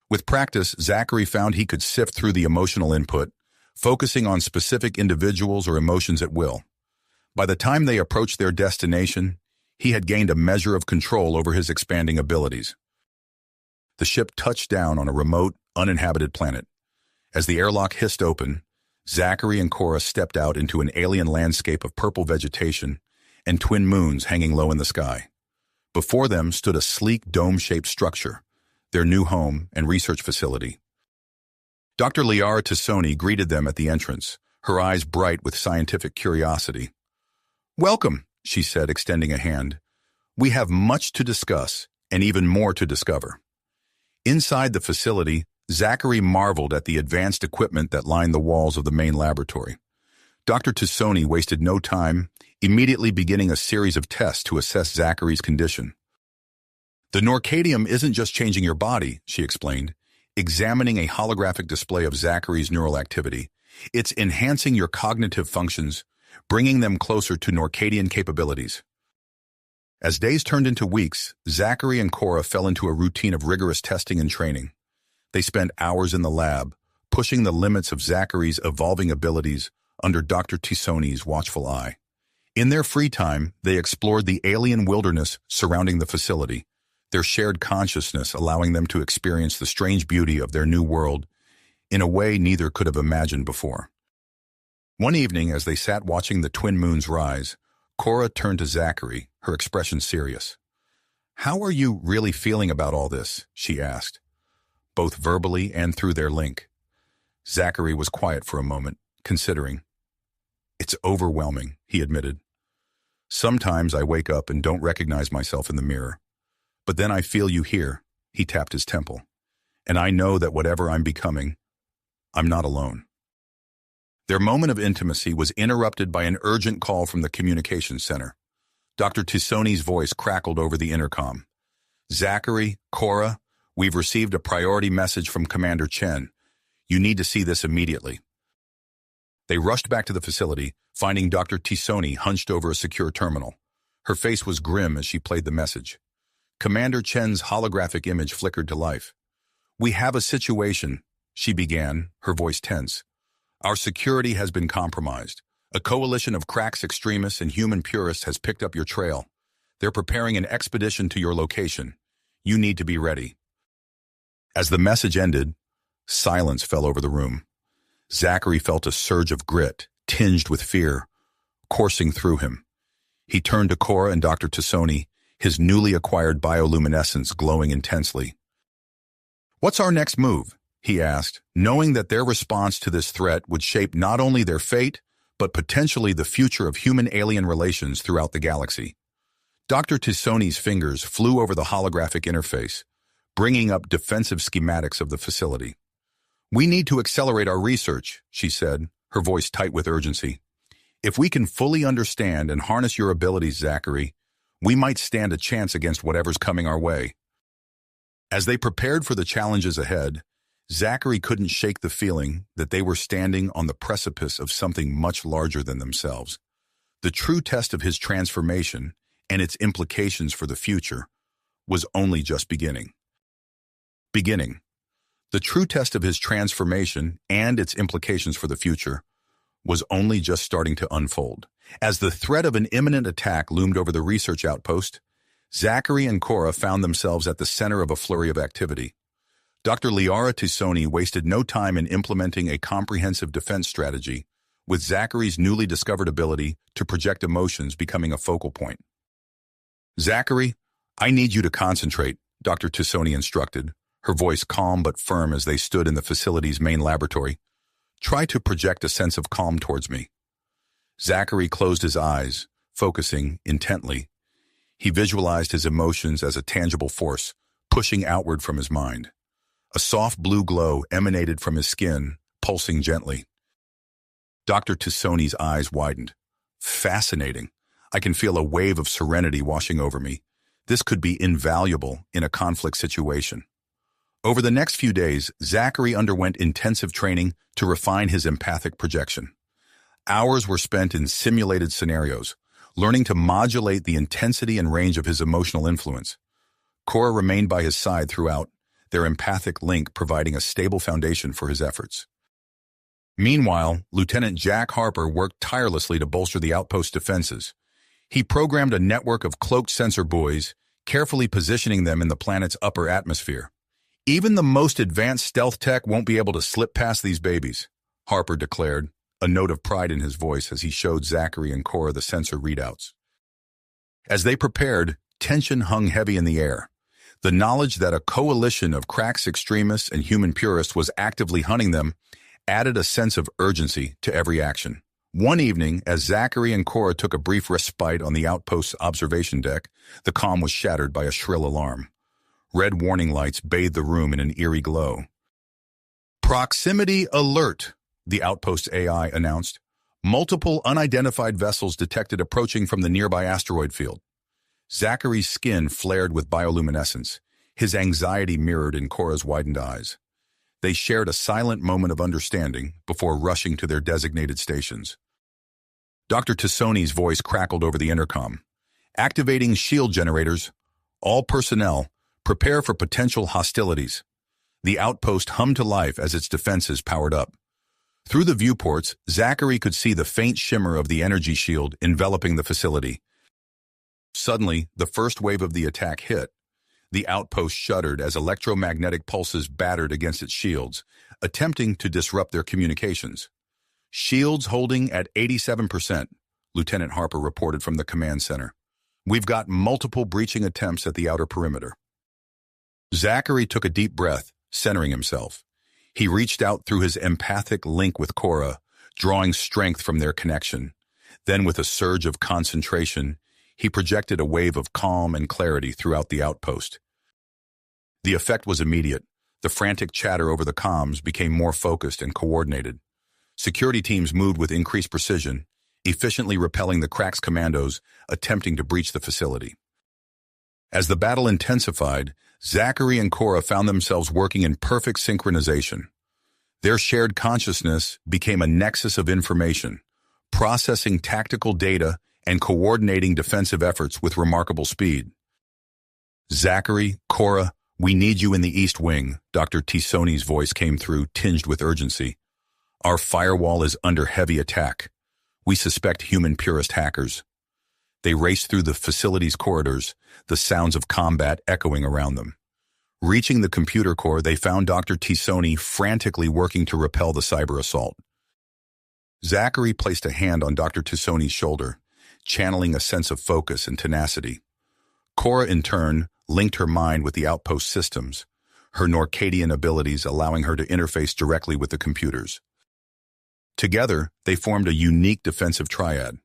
With practice, Zachary found he could sift through the emotional input, focusing on specific individuals or emotions at will. By the time they approached their destination, he had gained a measure of control over his expanding abilities. The ship touched down on a remote, uninhabited planet. As the airlock hissed open, Zachary and Cora stepped out into an alien landscape of purple vegetation and twin moons hanging low in the sky. Before them stood a sleek, dome-shaped structure, their new home and research facility. Dr. Liara Tassoni greeted them at the entrance, her eyes bright with scientific curiosity. "Welcome," she said, extending a hand. "We have much to discuss and even more to discover." Inside the facility, Zachary marveled at the advanced equipment that lined the walls of the main laboratory. Dr. Tassoni wasted no time, immediately beginning a series of tests to assess Zachary's condition. "The Norcadium isn't just changing your body," she explained, examining a holographic display of Zachary's neural activity. "It's enhancing your cognitive functions, bringing them closer to Norcadian capabilities." As days turned into weeks, Zachary and Cora fell into a routine of rigorous testing and training. They spent hours in the lab, pushing the limits of Zachary's evolving abilities under Dr. Tassoni's watchful eye. In their free time, they explored the alien wilderness surrounding the facility, their shared consciousness allowing them to experience the strange beauty of their new world in a way neither could have imagined before. One evening, as they sat watching the twin moons rise, Cora turned to Zachary, her expression serious. "How are you really feeling about all this?" she asked, both verbally and through their link. Zachary was quiet for a moment, considering. "It's overwhelming," he admitted. "Sometimes I wake up and don't recognize myself in the mirror. But then I feel you here," he tapped his temple. "And I know that whatever I'm becoming, I'm not alone." Their moment of intimacy was interrupted by an urgent call from the communications center. Dr. Tassoni's voice crackled over the intercom. "Zachary, Cora, we've received a priority message from Commander Chen. You need to see this immediately." They rushed back to the facility, finding Dr. Tassoni hunched over a secure terminal. Her face was grim as she played the message. Commander Chen's holographic image flickered to life. "We have a situation," she began, her voice tense. "Our security has been compromised. A coalition of cracks extremists and human purists has picked up your trail. They're preparing an expedition to your location. You need to be ready." As the message ended, silence fell over the room. Zachary felt a surge of grit, tinged with fear, coursing through him. He turned to Cora and Dr. Tassoni, his newly acquired bioluminescence glowing intensely. "What's our next move?" he asked, knowing that their response to this threat would shape not only their fate, but potentially the future of human-alien relations throughout the galaxy. Dr. Tassoni's fingers flew over the holographic interface, bringing up defensive schematics of the facility. "We need to accelerate our research," she said, her voice tight with urgency. "If we can fully understand and harness your abilities, Zachary, we might stand a chance against whatever's coming our way." As they prepared for the challenges ahead, Zachary couldn't shake the feeling that they were standing on the precipice of something much larger than themselves. The true test of his transformation and its implications for the future was only just beginning. The true test of his transformation and its implications for the future was only just starting to unfold. As the threat of an imminent attack loomed over the research outpost, Zachary and Cora found themselves at the center of a flurry of activity. Dr. Liara Tassoni wasted no time in implementing a comprehensive defense strategy, with Zachary's newly discovered ability to project emotions becoming a focal point. "Zachary, I need you to concentrate," Dr. Tassoni instructed, her voice calm but firm as they stood in the facility's main laboratory. "Try to project a sense of calm towards me." Zachary closed his eyes, focusing intently. He visualized his emotions as a tangible force, pushing outward from his mind. A soft blue glow emanated from his skin, pulsing gently. Dr. Tassoni's eyes widened. "Fascinating. I can feel a wave of serenity washing over me. This could be invaluable in a conflict situation." Over the next few days, Zachary underwent intensive training to refine his empathic projection. Hours were spent in simulated scenarios, learning to modulate the intensity and range of his emotional influence. Cora remained by his side throughout, their empathic link providing a stable foundation for his efforts. Meanwhile, Lieutenant Jack Harper worked tirelessly to bolster the outpost's defenses. He programmed a network of cloaked sensor buoys, carefully positioning them in the planet's upper atmosphere. "Even the most advanced stealth tech won't be able to slip past these babies," Harper declared, a note of pride in his voice as he showed Zachary and Cora the sensor readouts. As they prepared, tension hung heavy in the air. The knowledge that a coalition of cracks extremists and human purists was actively hunting them added a sense of urgency to every action. One evening, as Zachary and Cora took a brief respite on the outpost's observation deck, the calm was shattered by a shrill alarm. Red warning lights bathed the room in an eerie glow. "Proximity alert," the outpost AI announced. Multiple unidentified vessels detected approaching from the nearby asteroid field. Zachary's skin flared with bioluminescence, his anxiety mirrored in Cora's widened eyes. They shared a silent moment of understanding before rushing to their designated stations. Dr. Tassoni's voice crackled over the intercom. "Activating shield generators. All personnel, prepare for potential hostilities." The outpost hummed to life as its defenses powered up. Through the viewports, Zachary could see the faint shimmer of the energy shield enveloping the facility. Suddenly, the first wave of the attack hit. The outpost shuddered as electromagnetic pulses battered against its shields, attempting to disrupt their communications. "Shields holding at 87%, Lieutenant Harper reported from the command center. "We've got multiple breaching attempts at the outer perimeter." Zachary took a deep breath, centering himself. He reached out through his empathic link with Cora, drawing strength from their connection. Then, with a surge of concentration, he projected a wave of calm and clarity throughout the outpost. The effect was immediate. The frantic chatter over the comms became more focused and coordinated. Security teams moved with increased precision, efficiently repelling the Cracks commandos attempting to breach the facility. As the battle intensified, Zachary and Cora found themselves working in perfect synchronization. Their shared consciousness became a nexus of information, processing tactical data and coordinating defensive efforts with remarkable speed. "Zachary, Cora, we need you in the East Wing," Dr. Tassoni's voice came through, tinged with urgency. "Our firewall is under heavy attack. We suspect human purist hackers." They raced through the facility's corridors, the sounds of combat echoing around them. Reaching the computer core, they found Dr. Tassoni frantically working to repel the cyber assault. Zachary placed a hand on Dr. Tassoni's shoulder, channeling a sense of focus and tenacity. Cora, in turn, linked her mind with the outpost systems, her Norcadian abilities allowing her to interface directly with the computers. Together, they formed a unique defensive triad.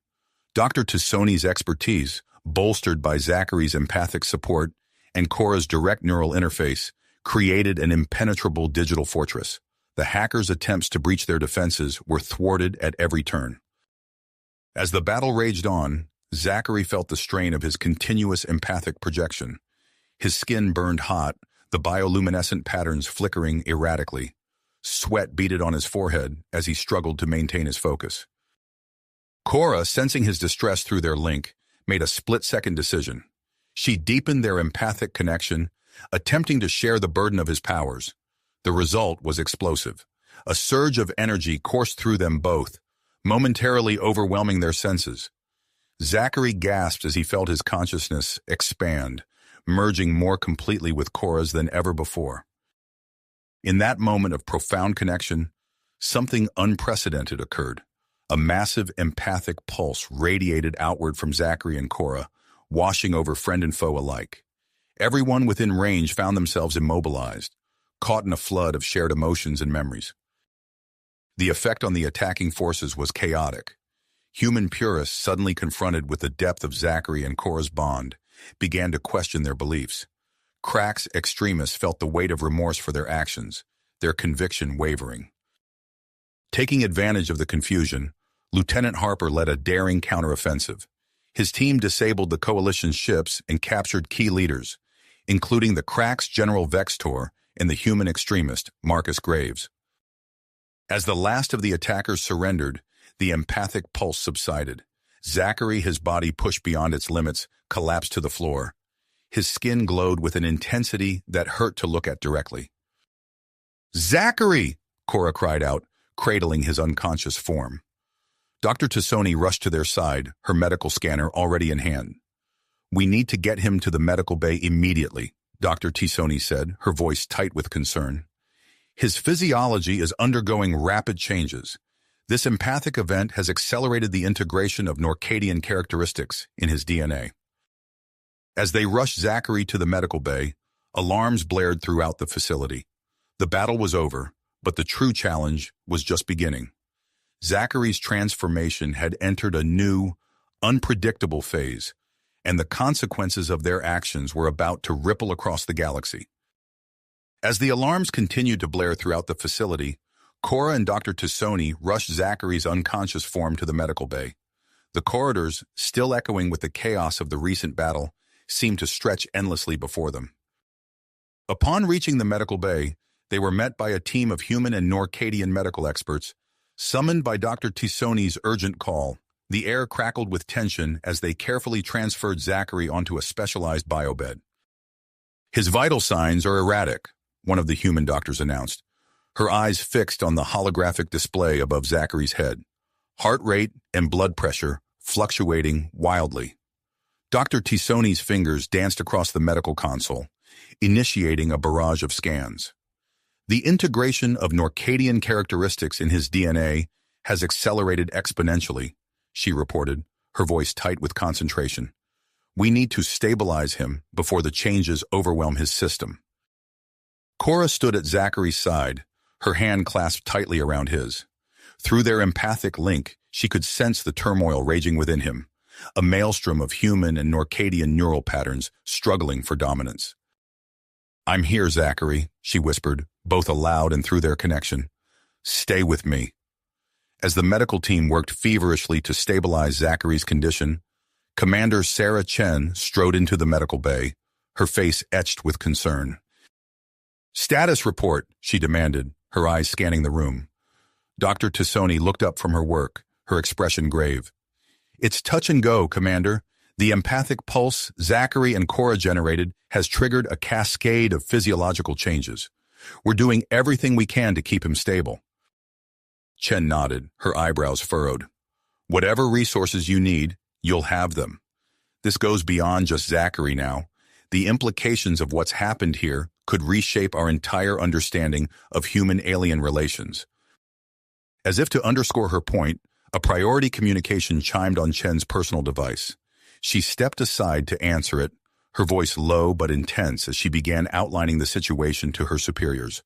Dr. Tassoni's expertise, bolstered by Zachary's empathic support and Cora's direct neural interface, created an impenetrable digital fortress. The hackers' attempts to breach their defenses were thwarted at every turn. As the battle raged on, Zachary felt the strain of his continuous empathic projection. His skin burned hot, the bioluminescent patterns flickering erratically. Sweat beaded on his forehead as he struggled to maintain his focus. Cora, sensing his distress through their link, made a split-second decision. She deepened their empathic connection, attempting to share the burden of his powers. The result was explosive. A surge of energy coursed through them both, momentarily overwhelming their senses. Zachary gasped as he felt his consciousness expand, merging more completely with Cora's than ever before. In that moment of profound connection, something unprecedented occurred. A massive empathic pulse radiated outward from Zachary and Cora, washing over friend and foe alike. Everyone within range found themselves immobilized, caught in a flood of shared emotions and memories. The effect on the attacking forces was chaotic. Human purists, suddenly confronted with the depth of Zachary and Cora's bond, began to question their beliefs. Cracks extremists felt the weight of remorse for their actions, their conviction wavering. Taking advantage of the confusion, Lieutenant Harper led a daring counteroffensive. His team disabled the coalition's ships and captured key leaders, including the Cracks General Vextor and the human extremist, Marcus Graves. As the last of the attackers surrendered, the empathic pulse subsided. Zachary, his body pushed beyond its limits, collapsed to the floor. His skin glowed with an intensity that hurt to look at directly. "Zachary!" Cora cried out, cradling his unconscious form. Dr. Tassoni rushed to their side, her medical scanner already in hand. "We need to get him to the medical bay immediately," Dr. Tassoni said, her voice tight with concern. "His physiology is undergoing rapid changes. This empathic event has accelerated the integration of Norcadian characteristics in his DNA." As they rushed Zachary to the medical bay, alarms blared throughout the facility. The battle was over, but the true challenge was just beginning. Zachary's transformation had entered a new, unpredictable phase, and the consequences of their actions were about to ripple across the galaxy. As the alarms continued to blare throughout the facility, Cora and Dr. Tassoni rushed Zachary's unconscious form to the medical bay. The corridors, still echoing with the chaos of the recent battle, seemed to stretch endlessly before them. Upon reaching the medical bay, they were met by a team of human and Norcadian medical experts. Summoned by Dr. Tassoni's urgent call, the air crackled with tension as they carefully transferred Zachary onto a specialized biobed. "His vital signs are erratic," one of the human doctors announced, her eyes fixed on the holographic display above Zachary's head, heart rate and blood pressure fluctuating wildly. Dr. Tassoni's fingers danced across the medical console, initiating a barrage of scans. "The integration of Norcadian characteristics in his DNA has accelerated exponentially," she reported, her voice tight with concentration. "We need to stabilize him before the changes overwhelm his system." Cora stood at Zachary's side, her hand clasped tightly around his. Through their empathic link, she could sense the turmoil raging within him, a maelstrom of human and Norcadian neural patterns struggling for dominance. "I'm here, Zachary," she whispered, both aloud and through their connection. "Stay with me." As the medical team worked feverishly to stabilize Zachary's condition, Commander Sarah Chen strode into the medical bay, her face etched with concern. "Status report," she demanded, her eyes scanning the room. Dr. Tassoni looked up from her work, her expression grave. "It's touch and go, Commander. The empathic pulse Zachary and Cora generated has triggered a cascade of physiological changes. We're doing everything we can to keep him stable." Chen nodded, her eyebrows furrowed. "Whatever resources you need, you'll have them. This goes beyond just Zachary now. The implications of what's happened here could reshape our entire understanding of human-alien relations." As if to underscore her point, a priority communication chimed on Chen's personal device. She stepped aside to answer it, her voice low but intense as she began outlining the situation to her superiors.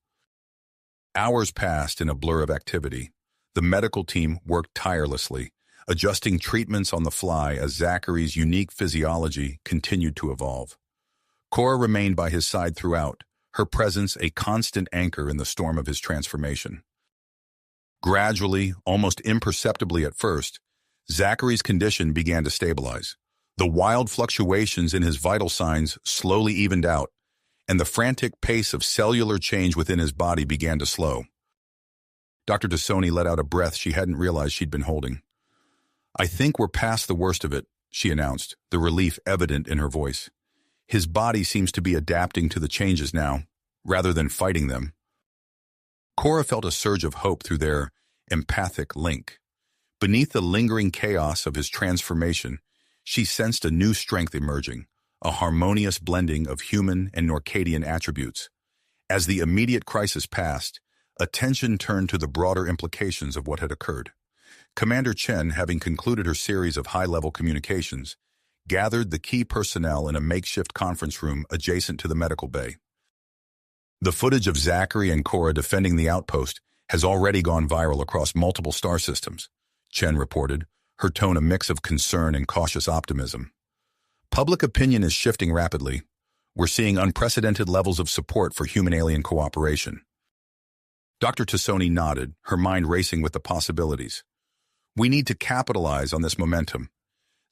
Hours passed in a blur of activity. The medical team worked tirelessly, adjusting treatments on the fly as Zachary's unique physiology continued to evolve. Cora remained by his side throughout, her presence a constant anchor in the storm of his transformation. Gradually, almost imperceptibly at first, Zachary's condition began to stabilize. The wild fluctuations in his vital signs slowly evened out, and the frantic pace of cellular change within his body began to slow. Dr. Tassoni let out a breath she hadn't realized she'd been holding. "I think we're past the worst of it," she announced, the relief evident in her voice. "His body seems to be adapting to the changes now, rather than fighting them." Cora felt a surge of hope through their empathic link. Beneath the lingering chaos of his transformation, she sensed a new strength emerging, a harmonious blending of human and Norcadian attributes. As the immediate crisis passed, attention turned to the broader implications of what had occurred. Commander Chen, having concluded her series of high-level communications, gathered the key personnel in a makeshift conference room adjacent to the medical bay. The footage of Zachary and Cora defending the outpost has already gone viral across multiple star systems, Chen reported, her tone a mix of concern and cautious optimism. "Public opinion is shifting rapidly. We're seeing unprecedented levels of support for human-alien cooperation." Dr. Tassoni nodded, her mind racing with the possibilities. "We need to capitalize on this momentum.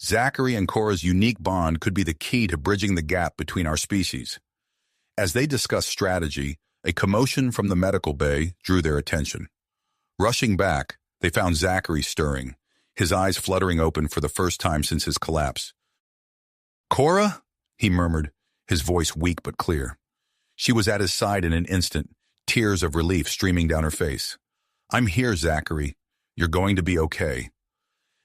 Zachary and Cora's unique bond could be the key to bridging the gap between our species." As they discussed strategy, A commotion from the medical bay drew their attention. Rushing back, they found Zachary stirring, his eyes fluttering open for the first time since his collapse. "Cora?" he murmured, his voice weak but clear. She was at his side in an instant, tears of relief streaming down her face. "I'm here, Zachary. You're going to be okay."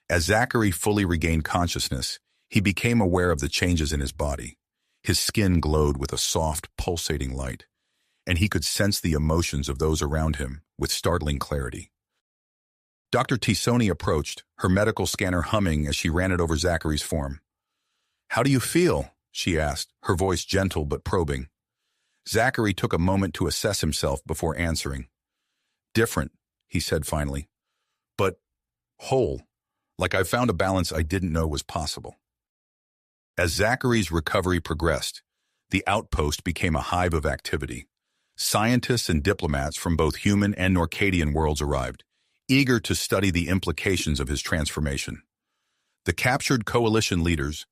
As Zachary fully regained consciousness, he became aware of the changes in his body. His skin glowed with a soft, pulsating light, and he could sense the emotions of those around him with startling clarity. Dr. Tisoni approached, her medical scanner humming as she ran it over Zachary's form. "How do you feel?" she asked, her voice gentle but probing. Zachary took a moment to assess himself before answering. "Different," he said finally, "but whole, like I found a balance I didn't know was possible." As Zachary's recovery progressed, the outpost became a hive of activity. Scientists and diplomats from both human and Norcadian worlds arrived, eager to study the implications of his transformation. The captured coalition leaders,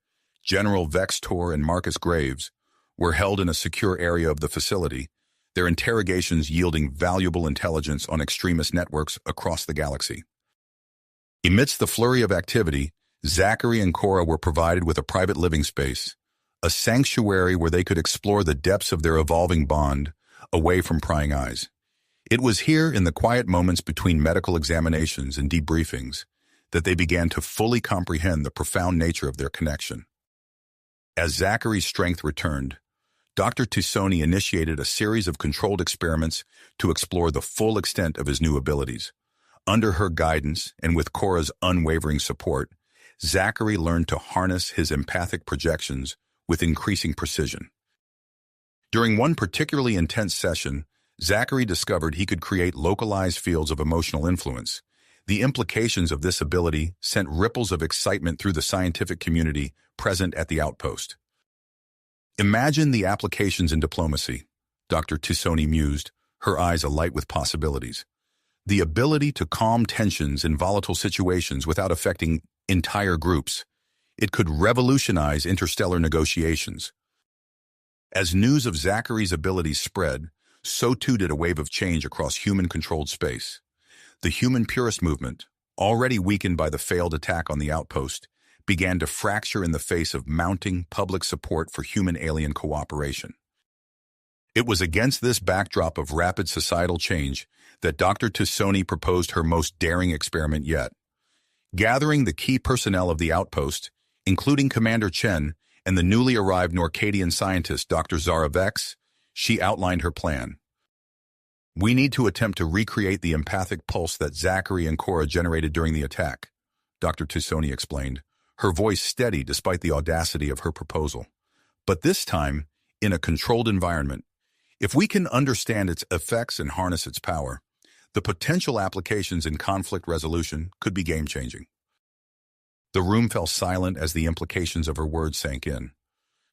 General Vextor and Marcus Graves, were held in a secure area of the facility, their interrogations yielding valuable intelligence on extremist networks across the galaxy. Amidst the flurry of activity, Zachary and Cora were provided with a private living space, a sanctuary where they could explore the depths of their evolving bond, away from prying eyes. It was here, in the quiet moments between medical examinations and debriefings, that they began to fully comprehend the profound nature of their connection. As Zachary's strength returned, Dr. Tisoni initiated a series of controlled experiments to explore the full extent of his new abilities. Under her guidance and with Cora's unwavering support, Zachary learned to harness his empathic projections with increasing precision. During one particularly intense session, Zachary discovered he could create localized fields of emotional influence. The implications of this ability sent ripples of excitement through the scientific community present at the outpost. "Imagine the applications in diplomacy," Dr. Tisoni mused, her eyes alight with possibilities. "The ability to calm tensions in volatile situations without affecting entire groups. It could revolutionize interstellar negotiations." As news of Zachary's abilities spread, so too did a wave of change across human-controlled space. The human purist movement, already weakened by the failed attack on the outpost, began to fracture in the face of mounting public support for human-alien cooperation. It was against this backdrop of rapid societal change that Dr. Tisoni proposed her most daring experiment yet. Gathering the key personnel of the outpost, including Commander Chen and the newly arrived Norcadian scientist Dr. Zara Vex, she outlined her plan. "We need to attempt to recreate the empathic pulse that Zachary and Cora generated during the attack," Dr. Tisoni explained, her voice steady despite the audacity of her proposal. "But this time, in a controlled environment. If we can understand its effects and harness its power, the potential applications in conflict resolution could be game-changing." The room fell silent as the implications of her words sank in.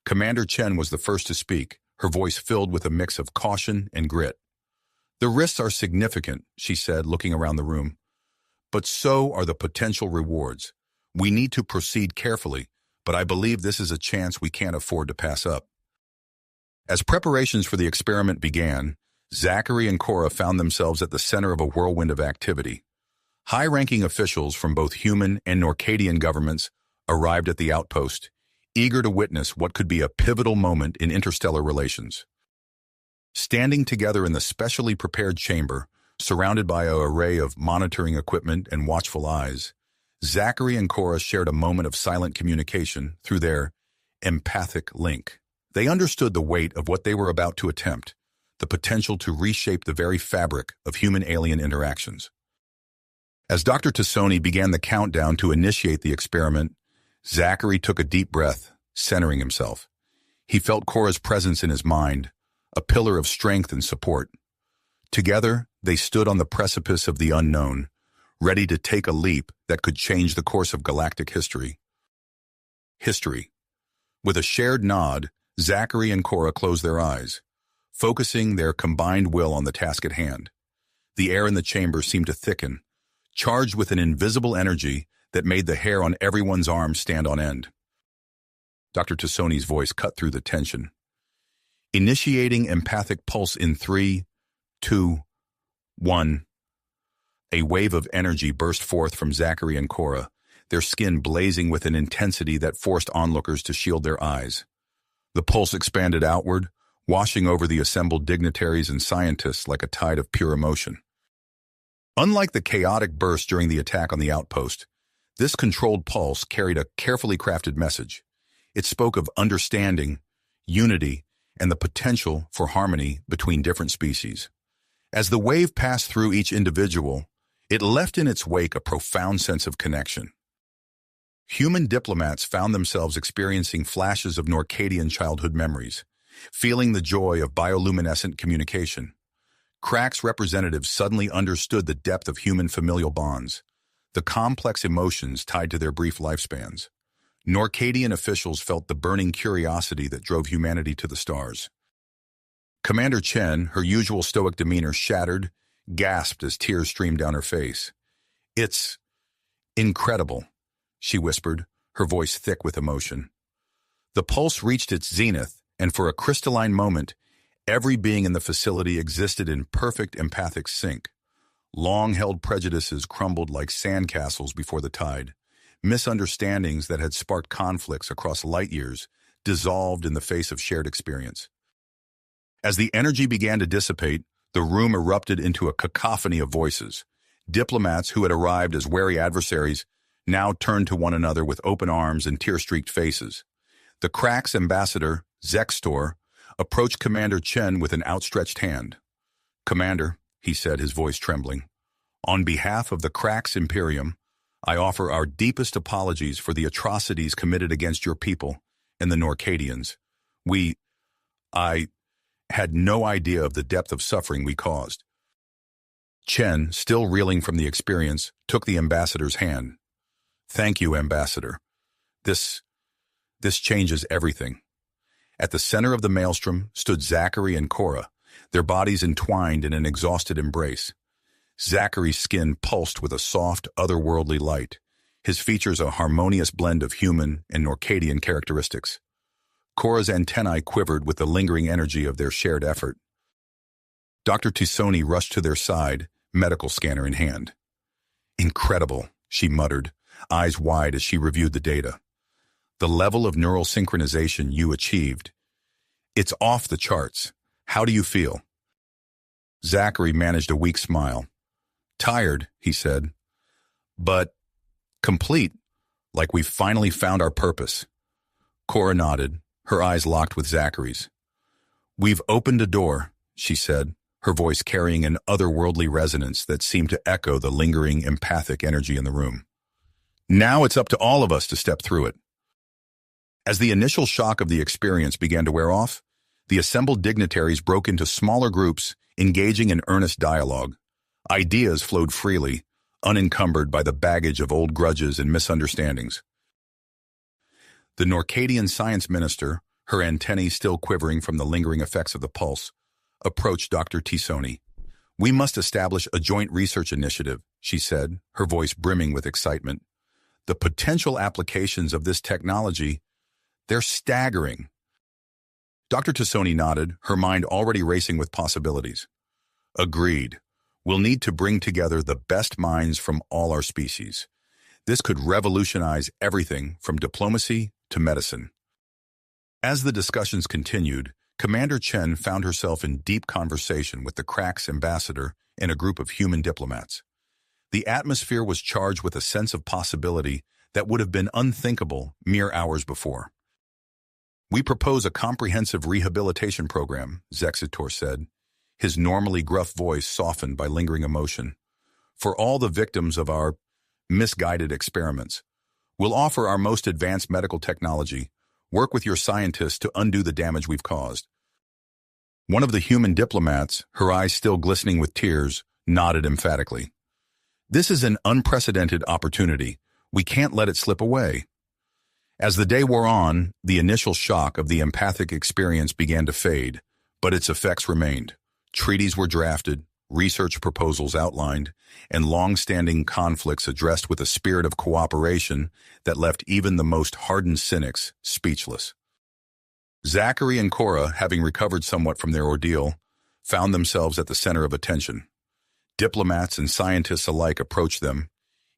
Commander Chen was the first to speak, her voice filled with a mix of caution and grit. "The risks are significant," she said, looking around the room. "But so are the potential rewards. We need to proceed carefully, but I believe this is a chance we can't afford to pass up." As preparations for the experiment began, Zachary and Cora found themselves at the center of a whirlwind of activity. High-ranking officials from both human and Norcadian governments arrived at the outpost, eager to witness what could be a pivotal moment in interstellar relations. Standing together in the specially prepared chamber, surrounded by an array of monitoring equipment and watchful eyes, Zachary and Cora shared a moment of silent communication through their empathic link. They understood the weight of what they were about to attempt, the potential to reshape the very fabric of human-alien interactions. As Dr. Tisoni began the countdown to initiate the experiment, Zachary took a deep breath, centering himself. He felt Cora's presence in his mind, a pillar of strength and support. Together, they stood on the precipice of the unknown, ready to take a leap that could change the course of galactic history. With a shared nod, Zachary and Cora closed their eyes, focusing their combined will on the task at hand. The air in the chamber seemed to thicken, charged with an invisible energy that made the hair on everyone's arms stand on end. Dr. Tisoni's voice cut through the tension. Initiating empathic pulse in 3, 2, 1. A wave of energy burst forth from Zachary and Cora, their skin blazing with an intensity that forced onlookers to shield their eyes. The pulse expanded outward, washing over the assembled dignitaries and scientists like a tide of pure emotion. Unlike the chaotic burst during the attack on the outpost, this controlled pulse carried a carefully crafted message. It spoke of understanding, unity, and the potential for harmony between different species. As the wave passed through each individual, it left in its wake a profound sense of connection. Human diplomats found themselves experiencing flashes of Norcadian childhood memories, feeling the joy of bioluminescent communication. Crack's representatives suddenly understood the depth of human familial bonds, the complex emotions tied to their brief lifespans. Norcadian officials felt the burning curiosity that drove humanity to the stars. Commander Chen, her usual stoic demeanor shattered, gasped as tears streamed down her face. "It's incredible," she whispered, her voice thick with emotion. The pulse reached its zenith, and for a crystalline moment, every being in the facility existed in perfect empathic sync. Long-held prejudices crumbled like sandcastles before the tide. Misunderstandings that had sparked conflicts across light years dissolved in the face of shared experience. As the energy began to dissipate, the room erupted into a cacophony of voices. Diplomats who had arrived as wary adversaries now turned to one another with open arms and tear-streaked faces. The Crack's ambassador, Zextor, approached Commander Chen with an outstretched hand. "Commander," he said, his voice trembling, "on behalf of the Crack's Imperium, I offer our deepest apologies for the atrocities committed against your people and the Norcadians. I had no idea of the depth of suffering we caused." Chen, still reeling from the experience, took the ambassador's hand. "Thank you, Ambassador. This changes everything." At the center of the maelstrom stood Zachary and Cora, their bodies entwined in an exhausted embrace. Zachary's skin pulsed with a soft, otherworldly light, his features a harmonious blend of human and Norcadian characteristics. Cora's antennae quivered with the lingering energy of their shared effort. Dr. Tisoni rushed to their side, medical scanner in hand. "Incredible," she muttered, eyes wide as she reviewed the data. "The level of neural synchronization you achieved. It's off the charts. How do you feel?" Zachary managed a weak smile. "Tired," he said, "but complete, like we've finally found our purpose." Cora nodded, her eyes locked with Zachary's. "We've opened a door," she said, her voice carrying an otherworldly resonance that seemed to echo the lingering empathic energy in the room. "Now it's up to all of us to step through it." As the initial shock of the experience began to wear off, the assembled dignitaries broke into smaller groups, engaging in earnest dialogue. Ideas flowed freely, unencumbered by the baggage of old grudges and misunderstandings. The Norcadian science minister, her antennae still quivering from the lingering effects of the pulse, approached Dr. Tisoni. "We must establish a joint research initiative," she said, her voice brimming with excitement. "The potential applications of this technology, they're staggering." Dr. Tisoni nodded, her mind already racing with possibilities. "Agreed. We'll need to bring together the best minds from all our species. This could revolutionize everything from diplomacy to medicine." As the discussions continued, Commander Chen found herself in deep conversation with the Crack's ambassador and a group of human diplomats. The atmosphere was charged with a sense of possibility that would have been unthinkable mere hours before. "We propose a comprehensive rehabilitation program," Zextor said, his normally gruff voice softened by lingering emotion. "For all the victims of our misguided experiments, we'll offer our most advanced medical technology. Work with your scientists to undo the damage we've caused." One of the human diplomats, her eyes still glistening with tears, nodded emphatically. "This is an unprecedented opportunity. We can't let it slip away." As the day wore on, the initial shock of the empathic experience began to fade, but its effects remained. Treaties were drafted, research proposals outlined, and long-standing conflicts addressed with a spirit of cooperation that left even the most hardened cynics speechless. Zachary and Cora, having recovered somewhat from their ordeal, found themselves at the center of attention. Diplomats and scientists alike approached them,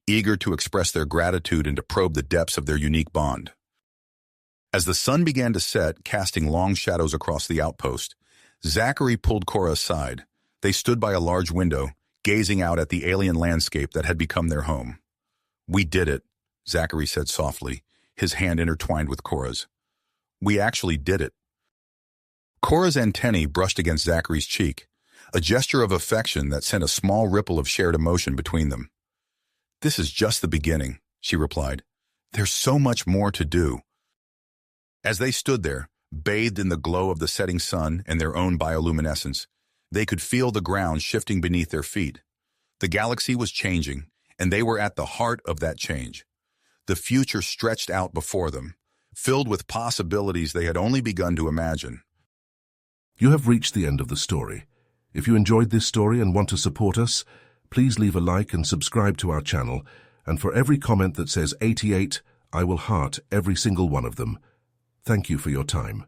eager to express their gratitude and to probe the depths of their unique bond. As the sun began to set, casting long shadows across the outpost, Zachary pulled Cora aside. They stood by a large window, gazing out at the alien landscape that had become their home. "We did it," Zachary said softly, his hand intertwined with Cora's. "We actually did it." Cora's antennae brushed against Zachary's cheek, a gesture of affection that sent a small ripple of shared emotion between them. "This is just the beginning," she replied. "There's so much more to do." As they stood there, bathed in the glow of the setting sun and their own bioluminescence, they could feel the ground shifting beneath their feet. The galaxy was changing, and they were at the heart of that change. The future stretched out before them, filled with possibilities they had only begun to imagine. You have reached the end of the story. If you enjoyed this story and want to support us, please leave a like and subscribe to our channel, and for every comment that says 88, I will heart every single one of them. Thank you for your time.